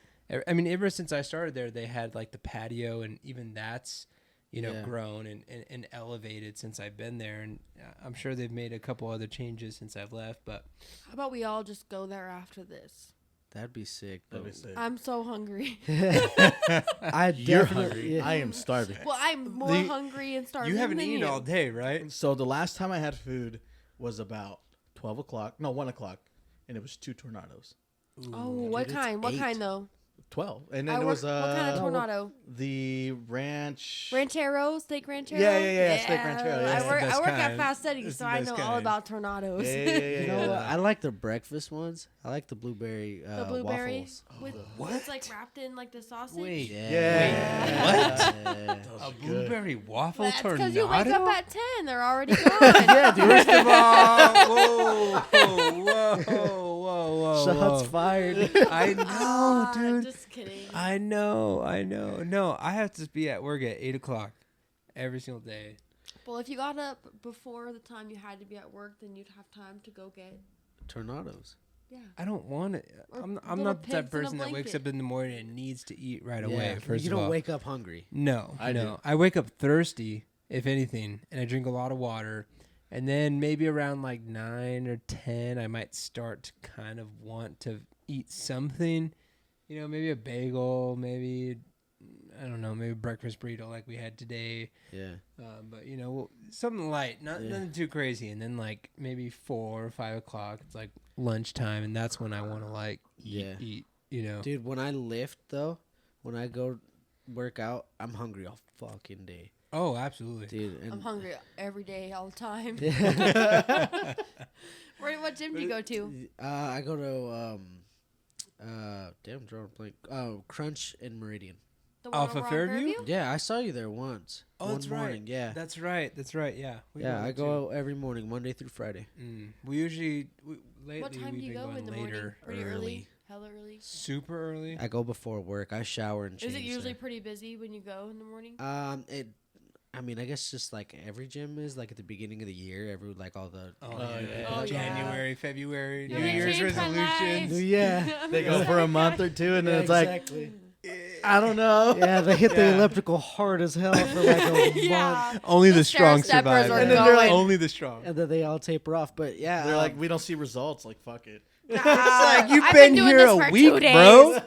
I mean, ever since I started there, they had like the patio, and even that's Yeah. grown and elevated since I've been there, and I'm sure they've made a couple other changes since I've left. But How about we all just go there after this? that'd be sick. That'd be though. sick. I'm so hungry. I You're definitely. hungry. Yeah. I am starving. Well, I'm more The- hungry and starving. you haven't than eaten you. all day, right? So the last time I had food was about 12 o'clock. No, 1 o'clock. And it was 2 tornadoes. Oh, what it's kind? What 8. kind though? 12. And then I it work- was what kind of tornado? the ranch. Ranchero, steak ranchero. Yeah, steak ranchero, yeah. I work. Best I work at kind. Fast Eddie, It's so the I best know all kind. about tornadoes. You know what? I like the breakfast ones. I like the blueberry The blueberry waffles. with What? it's like wrapped in like the sausage. Wait, Yeah. What? Those a are good. blueberry waffle That's tornado? because you wake up at 10. They're already gone. Yeah, dude. First of all, whoa. Shots fired. I know, dude. Just kidding. I know. No, I have to be at work at 8 o'clock every single day. Well, if you got up before the time you had to be at work, then you'd have time to go get. Tornadoes. Yeah. I don't want it. Or I'm little not the pigs type in of a person that wakes blanket. up in the morning and needs to eat right Yeah. away. First You of don't all, wake up hungry. no, I do. I wake up thirsty, if anything, and I drink a lot of water. And then maybe around like 9 or 10, I might start to kind of want to eat something. You know, maybe a bagel, maybe, I don't know, maybe a breakfast burrito like we had today. Yeah. But, you know, something light, Yeah. nothing too crazy. And then like maybe 4 or 5 o'clock, it's like lunchtime. And that's when I want to like eat, you know. Dude, when I lift though, when I go work out, I'm hungry all fucking day. Oh, absolutely. Dude, and I'm hungry every day, all the time. Yeah. What gym do you go to? I go to damn, drawing a blank. Crunch and Meridian. The Off over of on Fairview? Yeah, I saw you there once. Oh, one that's morning. right. Yeah. That's right. Yeah. We Yeah, I there, go every morning, Monday through Friday. too. We usually lately What time do we've you been go going in the later, morning? Pretty early. Hella early. super early. I go before work. I shower and change. Is it usually there. pretty busy when you go in the morning? I mean, I guess just like every gym is like at the beginning of the year, every like all the yeah. Oh, yeah. January, February, Yeah. New Let me Year's change my resolutions. life. Yeah. They go for a month or two, and then it's exactly. I don't know. Yeah, they hit the Yeah. elliptical hard as hell for like a month, Yeah. Only the The strong stair-steppers survive. are And then they're like- only the strong. and then they all taper off. But yeah, They're like, we don't see results. Like, fuck it. It's like you've I've been doing here this a for week, 2 days. bro.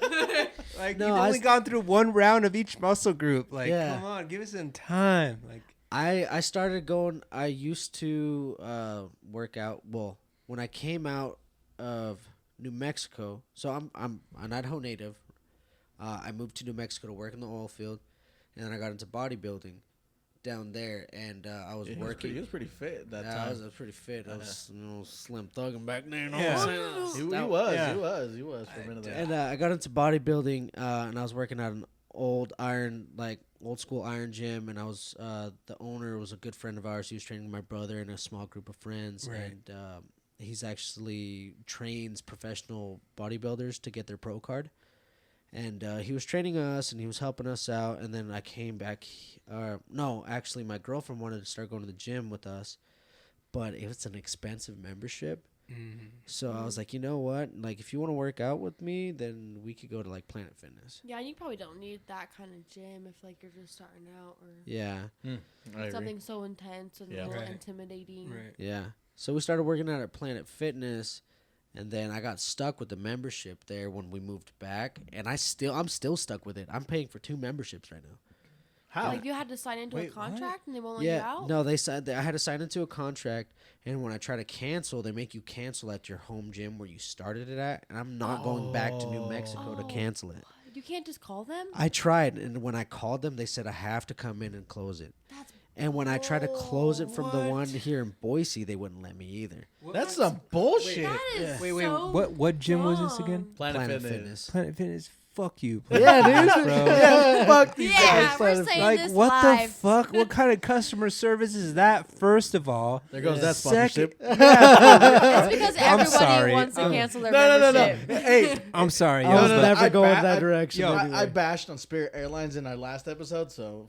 Like No, you've I only s- gone through one round of each muscle group. Like, Yeah. come on, give us some time. Like, I started going. I used to work out. Well, when I came out of New Mexico, so I'm an Idaho native. I moved to New Mexico to work in the oil field, and then I got into bodybuilding down there, and I was He working. was pretty fit at that I time. was pretty fit. I was slim thugging back then. You know Yeah. what I'm saying? He That- was. Yeah. He was for a minute there. And I got into bodybuilding, and I was working at an old school iron gym, and I was the owner was a good friend of ours. He was training my brother and a small group of friends, Right. and he's actually trains professional bodybuilders to get their pro card. And he was training us, and he was helping us out. And then I came back. No, actually, my girlfriend wanted to start going to the gym with us, but it was an expensive membership. So I was like, you know what? Like, if you want to work out with me, then we could go to like Planet Fitness. Yeah, you probably don't need that kind of gym if like you're just starting out or Yeah, I agree. something so intense and Yeah. a little Right. intimidating. right. yeah. So we started working out at Planet Fitness, and then I got stuck with the membership there when we moved back, and I'm still stuck with it. I'm paying for 2 memberships right now. How? Like you had to sign into Wait, a what? contract and they won't let you Yeah, out. no, they said that I had to sign into a contract, and when I try to cancel, they make you cancel at your home gym where you started it at, and I'm not going back to New Mexico to Oh. cancel it. You can't just call them. I tried, and when I called them, they said I have to come in and close it. That's And when I tried to close it from the What? one here in Boise, they wouldn't let me either. That's some bullshit. that is Wait. so What gym was this again? dumb. Planet Fitness. Planet Fitness. fuck you. Yeah, dude. Bro. Yeah, fuck these Yeah, guys. we're saying Like, this what live. the fuck? What kind of customer service is that, first of all? There goes that Second- sponsorship. It's because I'm everybody sorry. wants to cancel their No. membership. Hey, I'm sorry. I was y'all, but never I going ba- that I- direction. yo, anyway. I bashed on Spirit Airlines in our last episode, so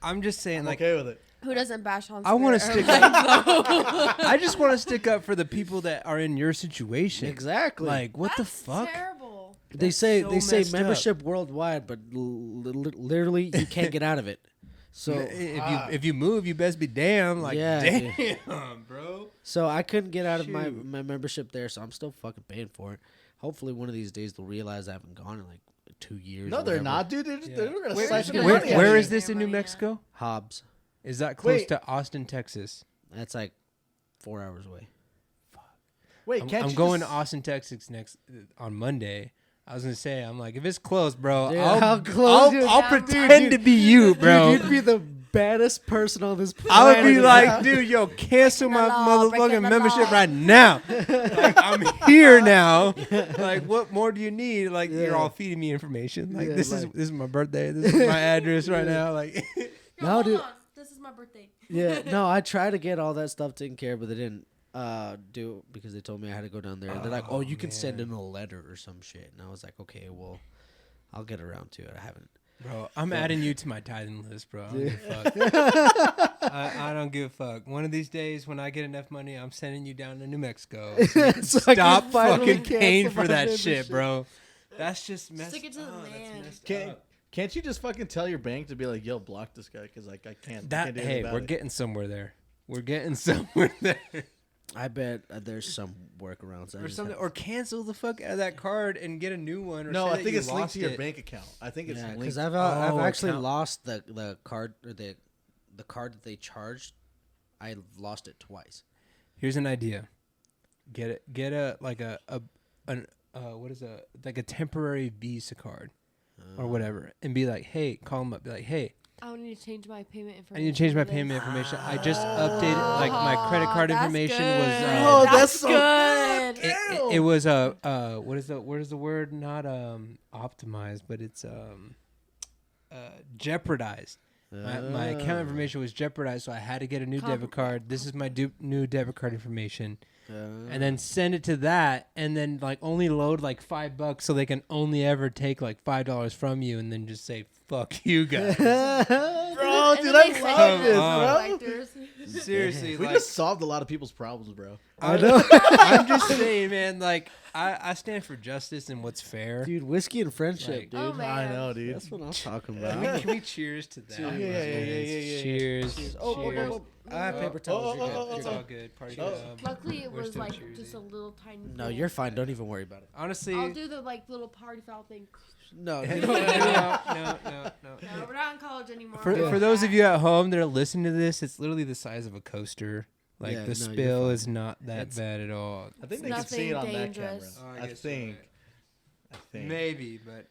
I'm just saying, I'm like, okay with it. Who doesn't bash on? I want to Spirit stick Airlines, up. though? I just want to stick up for the people that are in your situation. Exactly. Like, what the That's fuck? Terrible. they say so they say messed up. membership worldwide, but literally you can't get out of it. So If you move, you best be damn. Like, Yeah, damn, bro. so I couldn't get out of my Shoot. membership there, so I'm still fucking paying for it. Hopefully one of these days they'll realize I haven't gone in like 2 years. No, or they're whatever. not, dude. They're gonna Where- slice your where- money out Where of is you. this in New Yeah. Mexico? Hobbs. Is that close Wait. to Austin, Texas? That's like 4 hours away. Wait, can't I'm you going just- to Austin, Texas next on Monday. I was gonna say, I'm like, if it's close, bro, Dude, I'll, how close, dude? I'll Yeah, pretend to be you, bro. Dude, you'd be the baddest person on this planet. I would be dude. like, dude, yo, cancel my Breaking the law, breaking motherfucking the membership law. right now. Like, I'm here now. Like, what more do you need? Like, you're Yeah. all feeding me information. Like, Yeah, this like- is my birthday. This is my address right now. Like, Yo, No, hold dude. on. This is my birthday. Yeah, no, I tried to get all that stuff taken care of, but they didn't do it because they told me I had to go down there. They're like, Oh, "Oh, you can send man. in a letter or some shit," and I was like, "Okay, well, I'll get around to it. I haven't." bro, I'm adding you to my tithing list, bro. I don't give a fuck. I don't give a fuck. One of these days, when I get enough money, I'm sending you down to New Mexico. So you can So I can stop finally fucking paying cancel for my that shit, membership. bro. That's just messed Stick it to the up. That's man. messed Can't, up. can't you just fucking tell your bank to be like, yo, block this guy? Because, like, I can't. I That can't do anything hey, about we're it. getting somewhere there. We're getting somewhere there. I bet there's some workarounds. I Or just something, have- or cancel the fuck out of that card and get a new one. Or No, say I that think you it's linked lost to your it. bank account. I think it's Yeah, linked. because I've actually account. lost the card or the card that they charged. I lost it twice. Here's an idea. Get a like a what is like a temporary Visa card or whatever, and be like, hey, call them up, be like, hey, I need to change my payment I information. need to change my to this. payment information. I just updated like my credit card That's information good. was. Oh, that's so good. It was what is the word, not optimized, but it's jeopardized. My account information was jeopardized, so I had to get a new debit card. This is my new debit card information, and then send it to that, and then like only load like $5 so they can only ever take like $5 from you, and then just say fuck you guys. Bro, And dude, then I they love say this, Oh. bro. collectors. Seriously, We like, just solved a lot of people's problems, bro. I know, I'm just saying, man. Like I stand for justice and what's fair. dude. Whiskey and friendship, Like- dude. Oh, man. I know, dude. That's what I'm talking Can about. we cheers to that? Yeah, my yeah, friends? yeah. Cheers. Oh, oh, Cheers. oh, oh. I have paper towels. You're good. It's all good. Party Oh. good. Luckily, it We're was still like cheersing. just a little tiny. No, pool. you're fine. Don't even worry about it. Honestly, I'll do the like little party foul thing. No, no, you no, don't- no. No, we're not in college anymore. For those of you at home that are listening to this, it's literally the size of a coaster. Like Yeah, no, the you're spill fine. is not that It's- bad at all. I think It's they can see it on nothing that camera. dangerous. Oh, I I guess think. you're right. I think. Maybe, but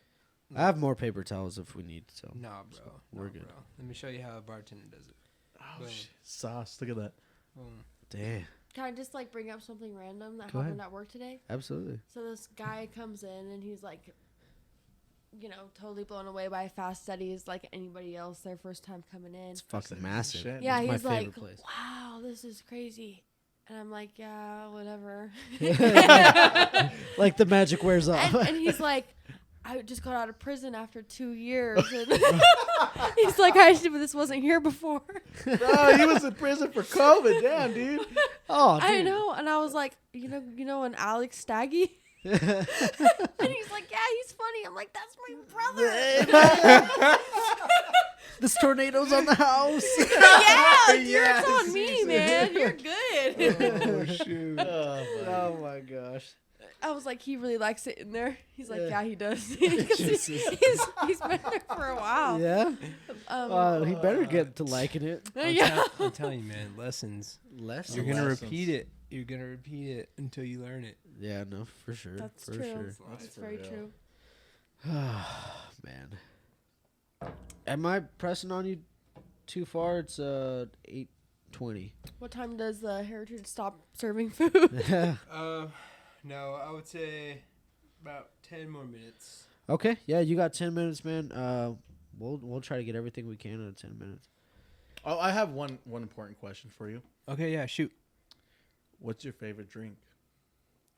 I have more paper towels if we need. So nah, bro. We're Nah, good. Bro. Let me show you how a bartender does it. Oh, Boom. shit. Sauce. Look at that. Boom. damn, Can I just like bring up something random that Go happened ahead. at work today? absolutely. So this guy comes in and he's like, you know, totally blown away by fast studies like anybody else, their first time coming in. It's fucking massive. shit. Yeah, It's my he's like, favorite place. wow, this is crazy. And I'm like, yeah, whatever. Like the magic wears off. and he's like, I just got out of prison after 2 years. And he's like, this wasn't here before. Bro, he was in prison for COVID. Damn, dude. Oh, dude. I know. And I was like, you know, an Alex Staggy? And he's like, yeah, he's funny. I'm like, that's my brother. This tornado's on the house. Yeah, dude, Yes, it's on me, he's- man. You're good. Oh shoot. Oh, my gosh. I was like, he really likes it in there. He's like, Yeah. yeah, he does. 'Cause Jesus. he's been there for a while. Yeah. He better Uh, get to liking it. Yeah. I'm telling you, man. Lessons. Less. You're gonna lessons. repeat it. You're gonna repeat it until you learn it. Yeah, no, for sure. That's for true. sure. That's for very real. true. Man. Am I pressing on you too far? It's 8:20. What time does the Heritage stop serving food? No, I would say about 10 more minutes. Okay, yeah, you got 10 minutes, man. We'll try to get everything we can in 10 minutes. Oh, I have one important question for you. Okay, yeah, shoot. What's your favorite drink?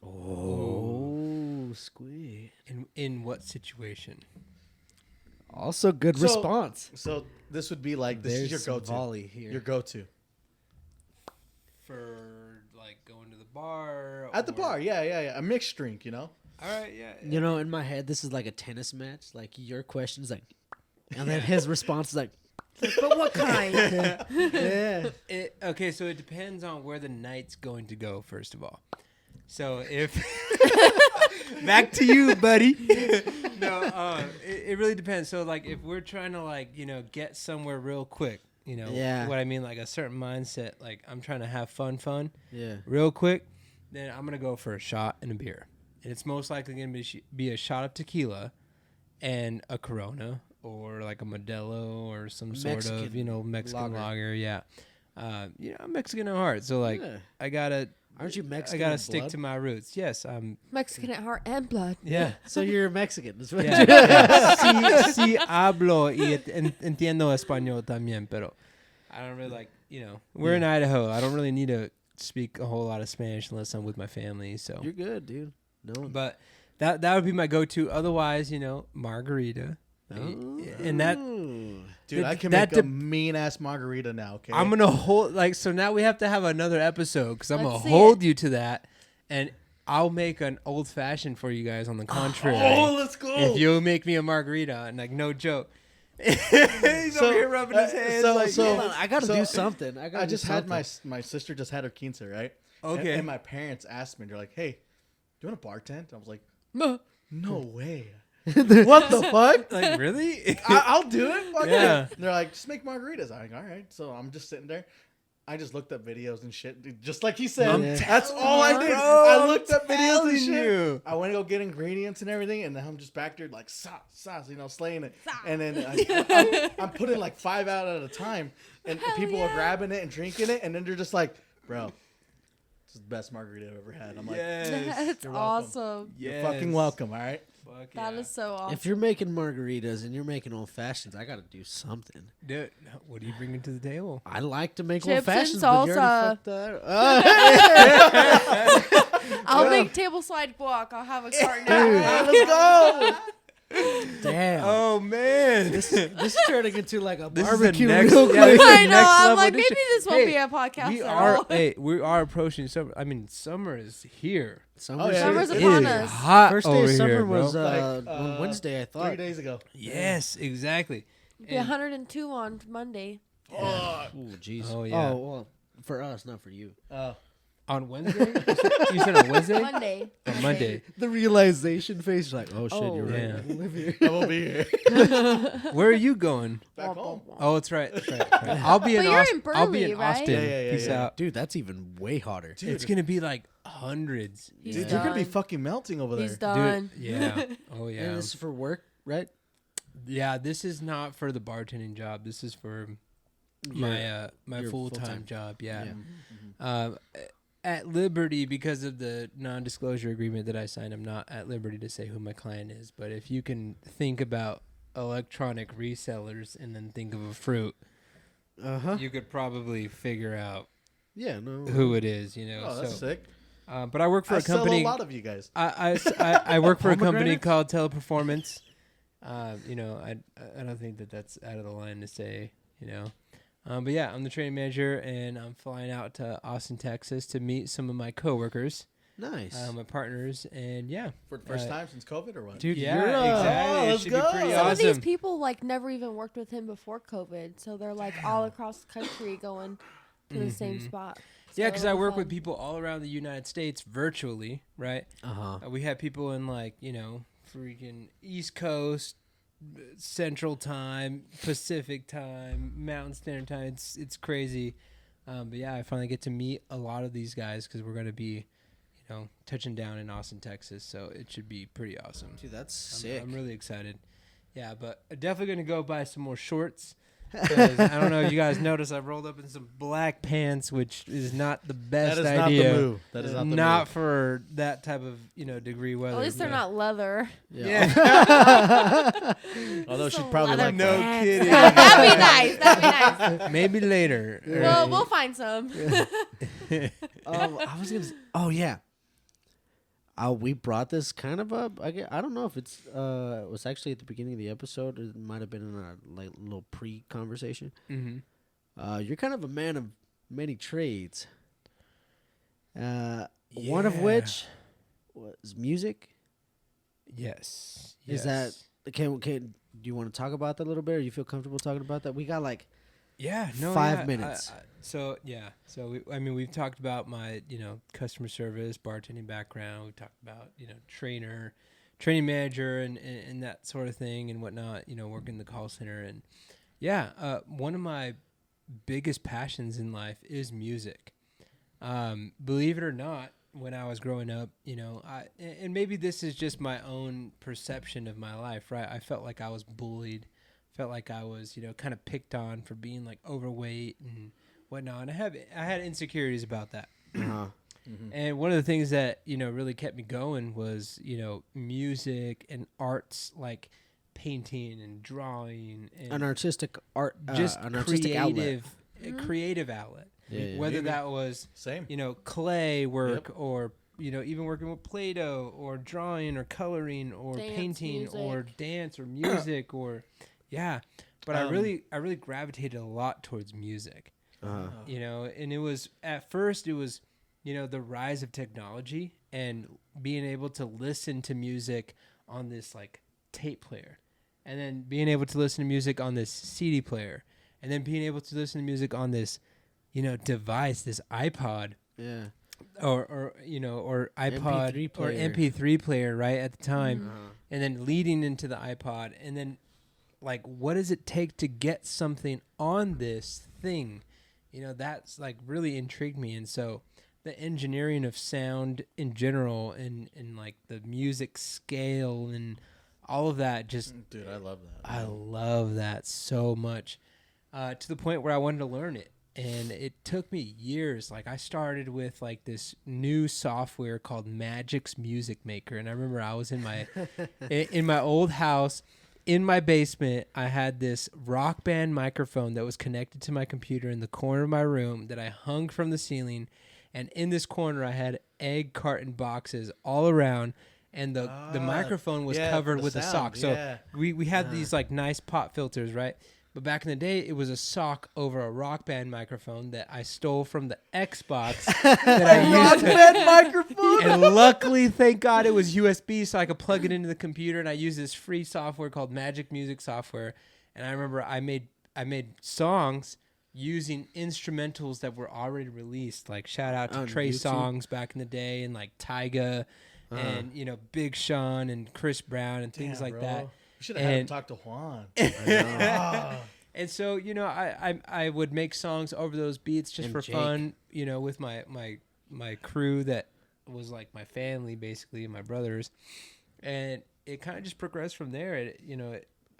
Oh, squid. In what situation? Also, good response. So this would be like, this There's is your some go-to. volley here. Your go-to. For like going to the bar. At the bar, yeah. A mixed drink, you know? All right, yeah. You know, in my head, this is like a tennis match. Like, your question's like, and then his response is like, But what kind? yeah. Okay, so it depends on where the night's going to go, first of all. So if back to you, buddy. No, it really depends. So like, if we're trying to like, get somewhere real quick, Yeah. what I mean, like a certain mindset, like I'm trying to have fun, Yeah. real quick, then I'm gonna go for a shot and a beer, and it's most likely gonna be a shot of tequila, and a Corona or like a Modelo or some sort of Mexican lager. Yeah, I'm Mexican at heart, so like Yeah. Aren't you Mexican? I gotta in stick blood? to my roots. Yes, I'm. Mexican at heart and blood. Yeah. So you're Mexican. That's what Yeah. Sí hablo y entiendo español también, pero I don't really like, we're in Idaho. I don't really need to speak a whole lot of Spanish unless I'm with my family. So You're good, dude. No. But that would be my go-to. Otherwise, margarita. And that, Dude, I can make a mean-ass margarita now, okay? I'm going to hold, so now we have to have another episode because I'm going Let's to see hold it. you to that. And I'll make an old-fashioned for you guys on the contrary. Oh, let's go. If you make me a margarita, and no joke. He's over here rubbing his hands. Hold on, I gotta do something. I just had my sister just had her quince, right? Okay. And my parents asked me, they're like, "Hey, do you want to bartend?" I was like, "No way." What the fuck? Like, really? I'll do it. Fuck Yeah. it. They're like, just make margaritas. I'm like, all right. So I'm just sitting there. I just looked up videos and shit, dude, just like he said. That's all I did. I looked up videos and shit. I went to go get ingredients and everything, and then I'm just back there like sauce, slaying it. And then I'm putting like 5 out at a time, and people are grabbing it and drinking it, and then they're just like, bro, this is the best margarita I've ever had. I'm like, That's You're welcome. awesome. you're fucking welcome, all right? Fuck That is so awesome. If you're making margaritas and you're making old fashions, I gotta do something. Dude, what are you bringing to the table? I like to make Chips old fashions, and but you already salsa. fucked that. I'll make table slide guac. I'll have a carton. Let's go. Damn. Oh, man. This is turning into like a This is the barbecue next- real yeah, quick. this is I the know. next I'm level like, maybe edition. this won't Hey, be a podcast we at are all. we are approaching summer. I mean, summer is here. Summer's, Summer's it upon is us. Hot First day over of summer here, bro. was on Wednesday, I 3 thought. days ago. Yes, exactly. It'll be 102 on Monday. Oh, Oh, jeez. Oh, yeah. Oh, well, for us, not for you. On Wednesday? You said on Wednesday? Monday. On Monday. The realization face, like, oh shit, Oh. you're right. Yeah. I live here. I won't be here. Where are you going? Back home. Oh, that's right. That's right. That's right. I'll be in But you're Austin. in I'll be Burley, in right? Austin. Yeah, Peace yeah. out. Dude, that's even way hotter. It's gonna be like hundreds. He's Dude, done. you're going to be fucking melting over there. He's done. Dude, yeah. Oh yeah. And this is for work, right? Yeah. This is not for the bartending job. This is for my your full time full-time. job. Yeah. Yeah. At liberty, because of the non-disclosure agreement that I signed, I'm not at liberty to say who my client is. But if you can think about electronic resellers and then think of a fruit, you could probably figure out Yeah, no. who it is. Oh, that's sick. But I work for I a company. sell a lot of you guys. I work for a company Pomegranates? called Teleperformance. I don't think that's out of the line to say. But yeah, I'm the training manager, and I'm flying out to Austin, Texas, to meet some of my coworkers, Nice. my partners, and yeah, For the first time since COVID or what? Dude, yeah, you're exactly. Oh, It let's should go. be pretty Some of these awesome. people never even worked with him before COVID, so they're all across the country going to the same spot. Yeah, So because it'll I be work fun. with people all around the United States virtually, right? We have people in freaking East Coast, Central Time, Pacific Time, Mountain Standard Time. It's crazy. But yeah, I finally get to meet a lot of these guys because we're going to be, touching down in Austin, Texas. So it should be pretty awesome. Dude, that's sick. I'm really excited. Yeah, but definitely going to go buy some more shorts. 'Cause I don't know if you guys noticed, I rolled up in some black pants, which is not the best That is idea. not the move. That is not the Not move. for that type of degree weather. At least they're not leather. Yeah. Although Some she'd probably leather like No that. kidding. That'd be nice. That'd be nice. Maybe later. Well, we'll find some. I was gonna. Oh yeah. We brought this kind of up. I don't know if it was actually at the beginning of the episode, or it might have been in our like little pre-conversation. Mm-hmm. You're kind of a man of many trades. One of which was music. Yes. Is that can do you want to talk about that a little bit? Or you feel comfortable talking about that? We got like 5 minutes. So we've talked about my customer service, bartending background. We've talked about training manager, and that sort of thing and whatnot. Working the call center, and one of my biggest passions in life is music. Believe it or not, when I was growing up, and maybe this is just my own perception of my life, right? I felt like I was bullied. Felt like I was, kind of picked on for being like overweight and whatnot. And I had insecurities about that. Uh-huh. Mm-hmm. And one of the things that, really kept me going was, music and arts, like painting and drawing and An artistic art, just an artistic outlet. creative outlet. Yeah. Whether that was, Same. clay work or, even working with Play-Doh or drawing or coloring or Dance, painting music. or dance or music or but I really gravitated a lot towards music. Uh-huh. And it was at first the rise of technology and being able to listen to music on this like tape player, and then being able to listen to music on this CD player, and then being able to listen to music on this device, this iPod. Yeah. Or iPod MP3 or player. MP3 player, right, at the time, Uh-huh. and then leading into the iPod, and then like, what does it take to get something on this thing? That's like really intrigued me, and so the engineering of sound in general, and like the music scale and all of that, just Dude, I love that. I love that so much, to the point where I wanted to learn it. And it took me years. Like, I started with like this new software called Magic's Music Maker, and I remember I was in my in my old house in my basement. I had this Rock Band microphone that was connected to my computer in the corner of my room that I hung from the ceiling, and in this corner I had egg carton boxes all around, and the microphone was covered with a sock. So we had these like nice pop filters, right? But back in the day, it was a sock over a Rock Band microphone that I stole from the Xbox that I used. Rock Band microphone. And luckily, thank God, it was USB, so I could plug it into the computer. And I used this free software called Magic Music Software. And I remember I made songs using instrumentals that were already released. Like shout out to Trey Songz back in the day, and like Tyga, and Big Sean and Chris Brown and things like that. Should have had him talk to Juan. And so, I would make songs over those beats just for fun, with my crew that was like my family, basically, and my brothers. And it kind of just progressed from there.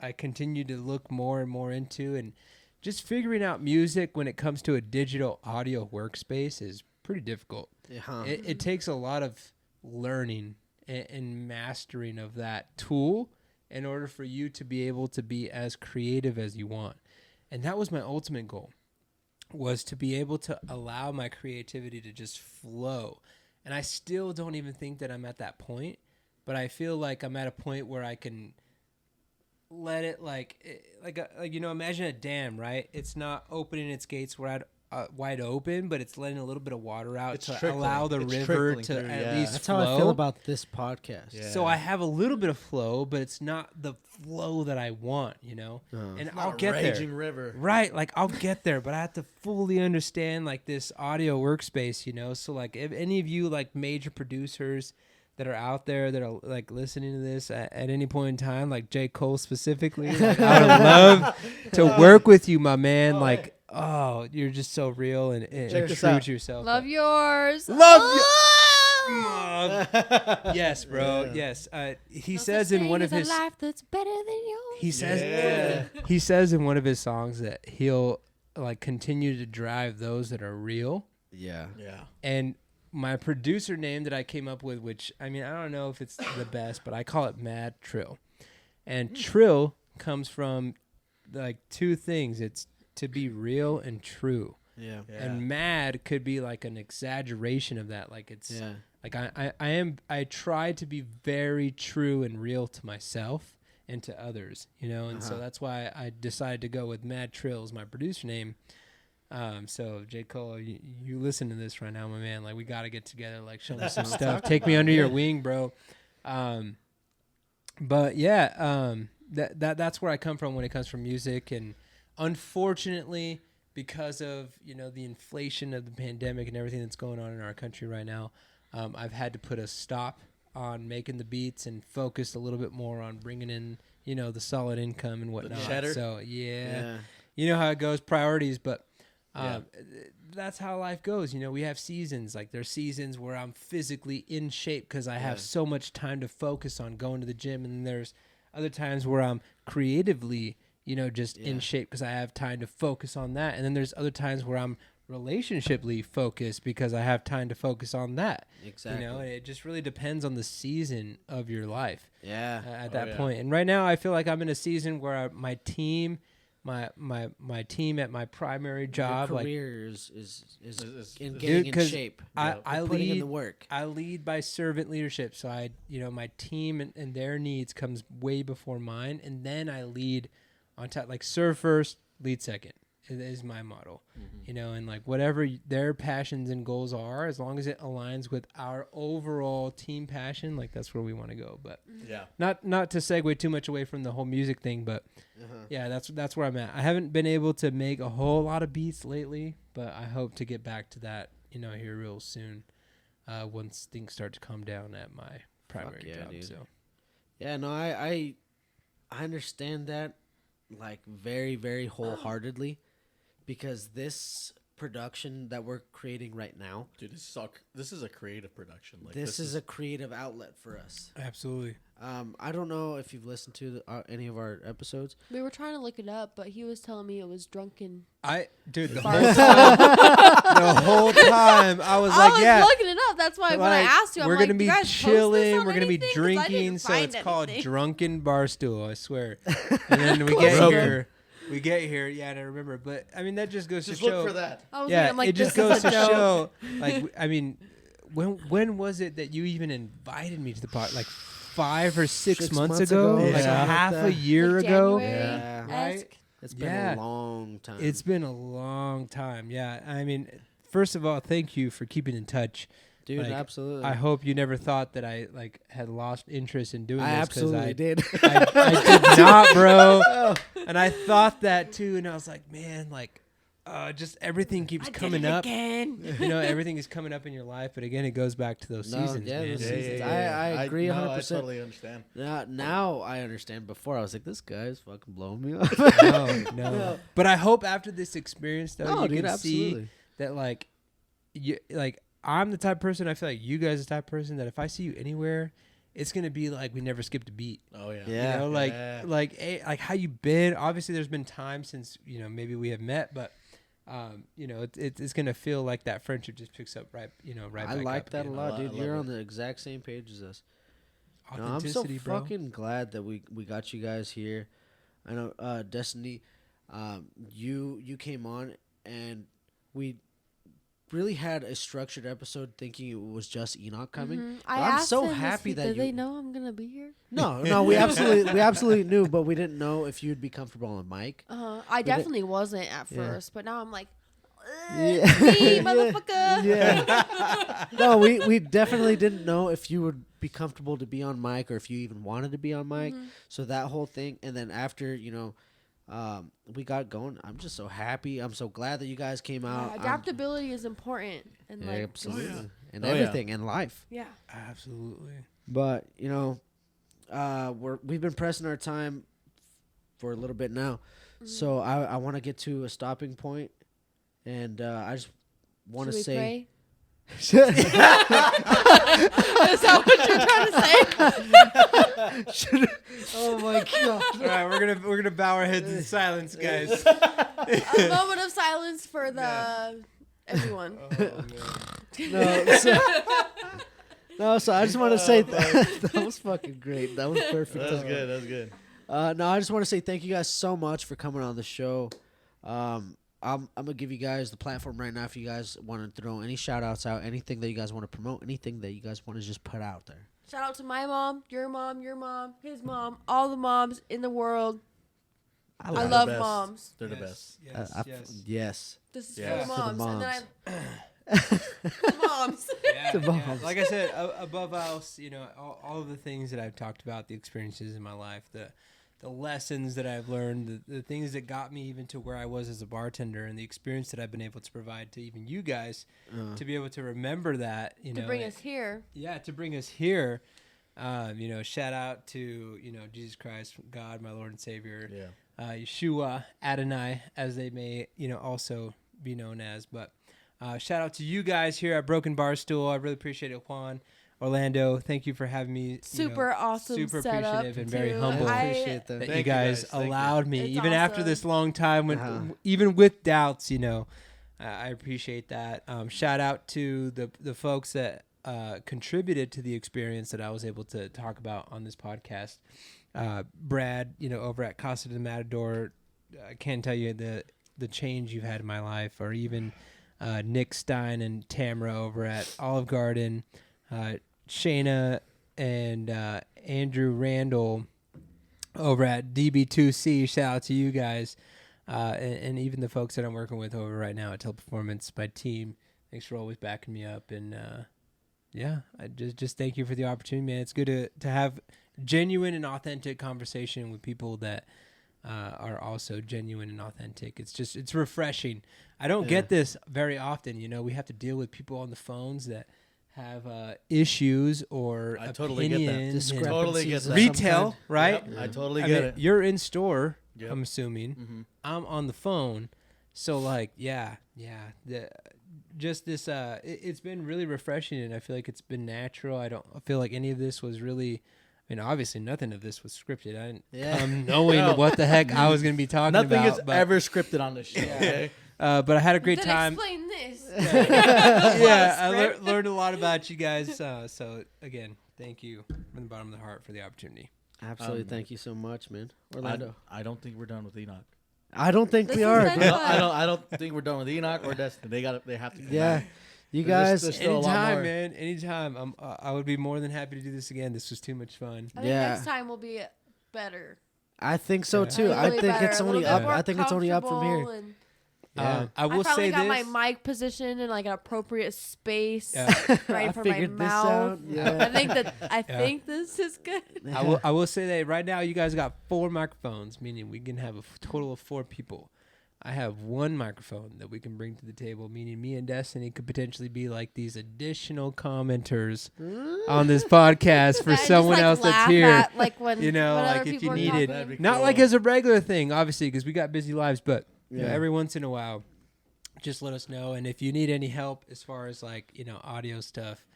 I continued to look more and more into, and just figuring out music when it comes to a digital audio workspace is pretty difficult. It takes a lot of learning and mastering of that tool in order for you to be able to be as creative as you want. And that was my ultimate goal, was to be able to allow my creativity to just flow. And I still don't even think that I'm at that point, but I feel like I'm at a point where I can let it imagine a dam, right? It's not opening its gates wide open, but it's letting a little bit of water out to allow the river to at least That's flow. how I feel about this podcast. Yeah. So I have a little bit of flow, but it's not the flow that I want, and I'll get there. Raging river. Right, like I'll get there, but I have to fully understand like this audio workspace, So like if any of you like major producers that are out there that are like listening to this at any point in time, like J. Cole specifically, like, I would love to work with you, my man. Like, oh, you're just so real and Check true this out. to yourself. Love yours. Love you. Yes, bro. Yeah. Yes. He No says such in one thing of as his a life that's better than yours. he says Yeah. he says in one of his songs that he'll like continue to drive those that are real. Yeah. Yeah. And my producer name that I came up with, which I mean I don't know if it's the best, but I call it Mad Trill. And trill comes from like two things. It's to be real and true. Yeah. And mad could be like an exaggeration of that. Like it's Yeah. like I try to be very true and real to myself and to others, you know, and so that's why I decided to go with Mad Trill as my producer name. So J. Cole, you listen to this right now, my man. Like we gotta get together, like show me some stuff. Take me under your wing, bro. But yeah, that's where I come from when it comes from music, and unfortunately, because of the inflation of the pandemic and everything that's going on in our country right now, I've had to put a stop on making the beats and focus a little bit more on bringing in the solid income and whatnot. cheddar. So yeah, you know how it goes, priorities, but. Yeah. That's how life goes. We have seasons. Like there's seasons where I'm physically in shape because I have so much time to focus on going to the gym. And then there's other times where I'm creatively, just in shape because I have time to focus on that. And then there's other times where I'm relationshiply focused because I have time to focus on that. Exactly. And it just really depends on the season of your life. Yeah. At that point. And right now I feel like I'm in a season where my team, my team at my primary job, Your like career is in Dude, getting in 'cause shape. I putting in lead the work. I lead by servant leadership. So my team and their needs comes way before mine, and then I lead on top. Like serve first, lead second. It is my model, and like whatever their passions and goals are, as long as it aligns with our overall team passion, like that's where we want to go. But not to segue too much away from the whole music thing, but yeah, that's where I'm at. I haven't been able to make a whole lot of beats lately, but I hope to get back to that, here real soon, once things start to calm down at my primary job. Dude. So Yeah, no, I understand that like very, very wholeheartedly. Because this production that we're creating right now, Dude, this is a creative production. Like this is a creative outlet for us. absolutely. I don't know if you've listened to any of our episodes. We were trying to look it up, but he was telling me it was drunken. Dude, the Barstool. whole time I was I like, was yeah. looking it up. That's why when I asked you, I'm we're like, gonna be "Do you guys post this chilling, on we're gonna be anything?" 'Cause I didn't drinking, so find it's called anything. Drunken Barstool, I swear. And then we get here, yeah, and I remember, but I mean that just goes just to show. look for that. I was Yeah, like, I'm like, it just this goes is to a joke. show. Like, I mean, when was it that you even invited me to the pod? Like 5 or 6 months ago, ago, like yeah. half a year Like ago. January. Yeah. Right? It's been Yeah. a long time. It's been a long time. Yeah, I mean, first of all, thank you for keeping in touch. Dude, like, absolutely. I hope you never thought that I had lost interest in doing I this. 'Cause absolutely did. I did not, bro. And I thought that too, and I was like, man, like, just everything keeps coming up. Again. Everything is coming up in your life, but again, it goes back to those seasons, yeah, man. those seasons. I agree 100%. I totally understand. Now I understand. Before I was like, this guy's fucking blowing me up. No. But I hope after this experience, though, you dude, can absolutely. see that, like, I'm the type of person. I feel like you guys are the type of person that if I see you anywhere, it's gonna be like we never skipped a beat. Oh yeah. Yeah. Like how you been. Obviously, there's been times since maybe we have met, but it's gonna feel like that friendship just picks up right. Right. I back like up that again. a lot, I dude. love You're it. on the exact same page as us. No, I'm so Authenticity, bro. fucking glad that we got you guys here. I know, Destiny, you came on and we really had a structured episode thinking it was just Enoch coming. Mhm. But I I'm asked so him, happy that did you. they know I'm gonna be here? No, we absolutely knew, but we didn't know if you'd be comfortable on mic. I definitely wasn't at first, but now I'm like, Yeah. me, motherfucker. Yeah. No, we definitely didn't know if you would be comfortable to be on mic or if you even wanted to be on mic. Mhm. So that whole thing, and then after we got going, I'm just so happy. I'm so glad that you guys came out. Yeah, adaptability is important, and Yeah, like, absolutely, yeah. and Oh, yeah. everything in life. yeah. Absolutely. But we've been pressing our time for a little bit now, so I want to get to a stopping point, and I just want to Should we say, pray? Is that what you're trying to say? Oh my god! All right, we're gonna bow our heads in silence, guys. A moment of silence for everyone. So I just want to say that was fucking great. That was perfect. That was good. That was good. No, I just want to say thank you guys so much for coming on the show. I'm gonna give you guys the platform right now if you guys want to throw any shout outs out, anything that you guys want to promote, anything that you guys want to just put out there. Shout out to my mom, your mom, his mom, all the moms in the world. I love moms. They're the best. Yes. This is Yes. for the moms. And then the moms. Yeah, yeah. Like I said, above else, all of the things that I've talked about, the experiences in my life, the lessons that I've learned, the things that got me even to where I was as a bartender, and the experience that I've been able to provide to even you guys to be able to remember that, to bring us here. Yeah, to bring us here. Shout out to, Jesus Christ, God, my Lord and Savior. Yeah. Yeshua, Adonai, as they may, also be known as. But shout out to you guys here at Brok'n Barstool. I really appreciate it, Juan. Orlando, thank you for having me. Super awesome. Super setup appreciative and very too. humble. I appreciate that. That Thank you guys Thank allowed me, It's even after awesome. this long time, when even with doubts, I appreciate that. Shout out to the folks that contributed to the experience that I was able to talk about on this podcast. Brad, over at Casa de Matador, I can't tell you the change you've had in my life, or even Nick Stein and Tamara over at Olive Garden, Shayna and Andrew Randall over at DB2C. Shout out to you guys, and even the folks that I'm working with over right now at Teleperformance, my team. Thanks for always backing me up, and I just thank you for the opportunity, man. It's good to have genuine and authentic conversation with people that are also genuine and authentic. It's refreshing. I don't get this very often. We have to deal with people on the phones that have issues or I totally get that. opinions. and Totally get that. Retail, right? Yep, I totally I get mean, it. You're in store, Yep. I'm assuming. Mm-hmm. I'm on the phone. So it's been really refreshing, and I feel like it's been natural. I don't feel like any of this was really, obviously nothing of this was scripted. I didn't come knowing what the heck I was going to be talking Nothing about. is ever scripted on this show. Okay? But I had a great Then time. explain this. I learned a lot about you guys. So again, thank you from the bottom of the heart for the opportunity. Absolutely, thank you so much, man. Orlando. I don't think we're done with Enoch. I don't think This we is are. next dude. one. I don't think we're done with Enoch or Destiny. They have to come Yeah, back. you There's guys. still a lot Anytime, more. man. Anytime. I would be more than happy to do this again. This was too much fun. I think Yeah. next time will be better. I think so Yeah. too. I Really think better, it's a little only bit up. more I think it's only up from comfortable here. and Yeah. I will finally say got this. my mic position in like an appropriate space, Yeah. right I for my figured this mouth. out. Yeah. I think this is good. I will say that right now you guys got 4 microphones, meaning we can have a total of 4 people. I have 1 microphone that we can bring to the table, meaning me and Destiny could potentially be like these additional commenters on this podcast for I just, someone like, else that's laugh here. at, like when You know, when like, other if people you are needed- talking. That'd be Not cool. like as a regular thing, obviously, because we got busy lives, but Yeah. every once in a while, just let us know. And if you need any help as far as audio stuff,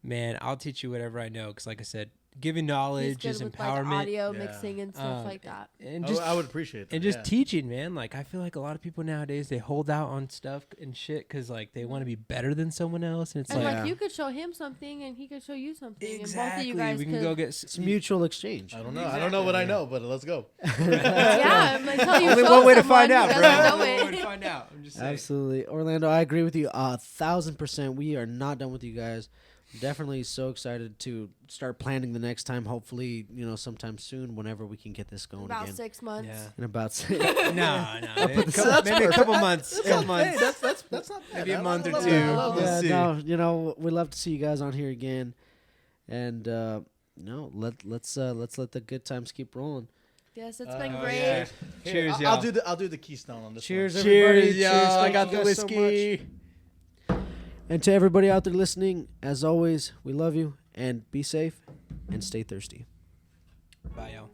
man, I'll teach you whatever I know. Because like I said, giving He's knowledge good is with, empowerment. like, audio Yeah. mixing and stuff like that. And I just I would appreciate that. and just yeah. teaching, man. Like I feel like a lot of people nowadays, they hold out on stuff and shit because like they want to be better than someone else, and it's And like Yeah. like you could show him something and he could show you something, exactly. and both of you guys we can could. go get It's mutual exchange. I don't know. I don't know what I know, but let's go. Yeah, until you only show one way to someone find who out, bro. doesn't know Only one way it. to find out. I'm just saying. Absolutely, Orlando. I agree with you 1,000%. We are not done with you guys. Definitely so excited to start planning the next time. Hopefully, sometime soon, whenever we can get this going About again. 6 months. Yeah. In about No, maybe, That's maybe a couple months. Hey, Couple months. that's not bad. Maybe a I month or love two. that. I love We'll that. yeah, see. no, we love to see you guys on here again, and let's let the good times keep rolling. Yes, it's been Oh, great. yeah. Here, Cheers, I'll y'all. I'll do the keystone on this. Cheers, one. everybody. Cheers, y'all. I Thank got you the guys so whiskey. And to everybody out there listening, as always, we love you and be safe and stay thirsty. Bye, y'all.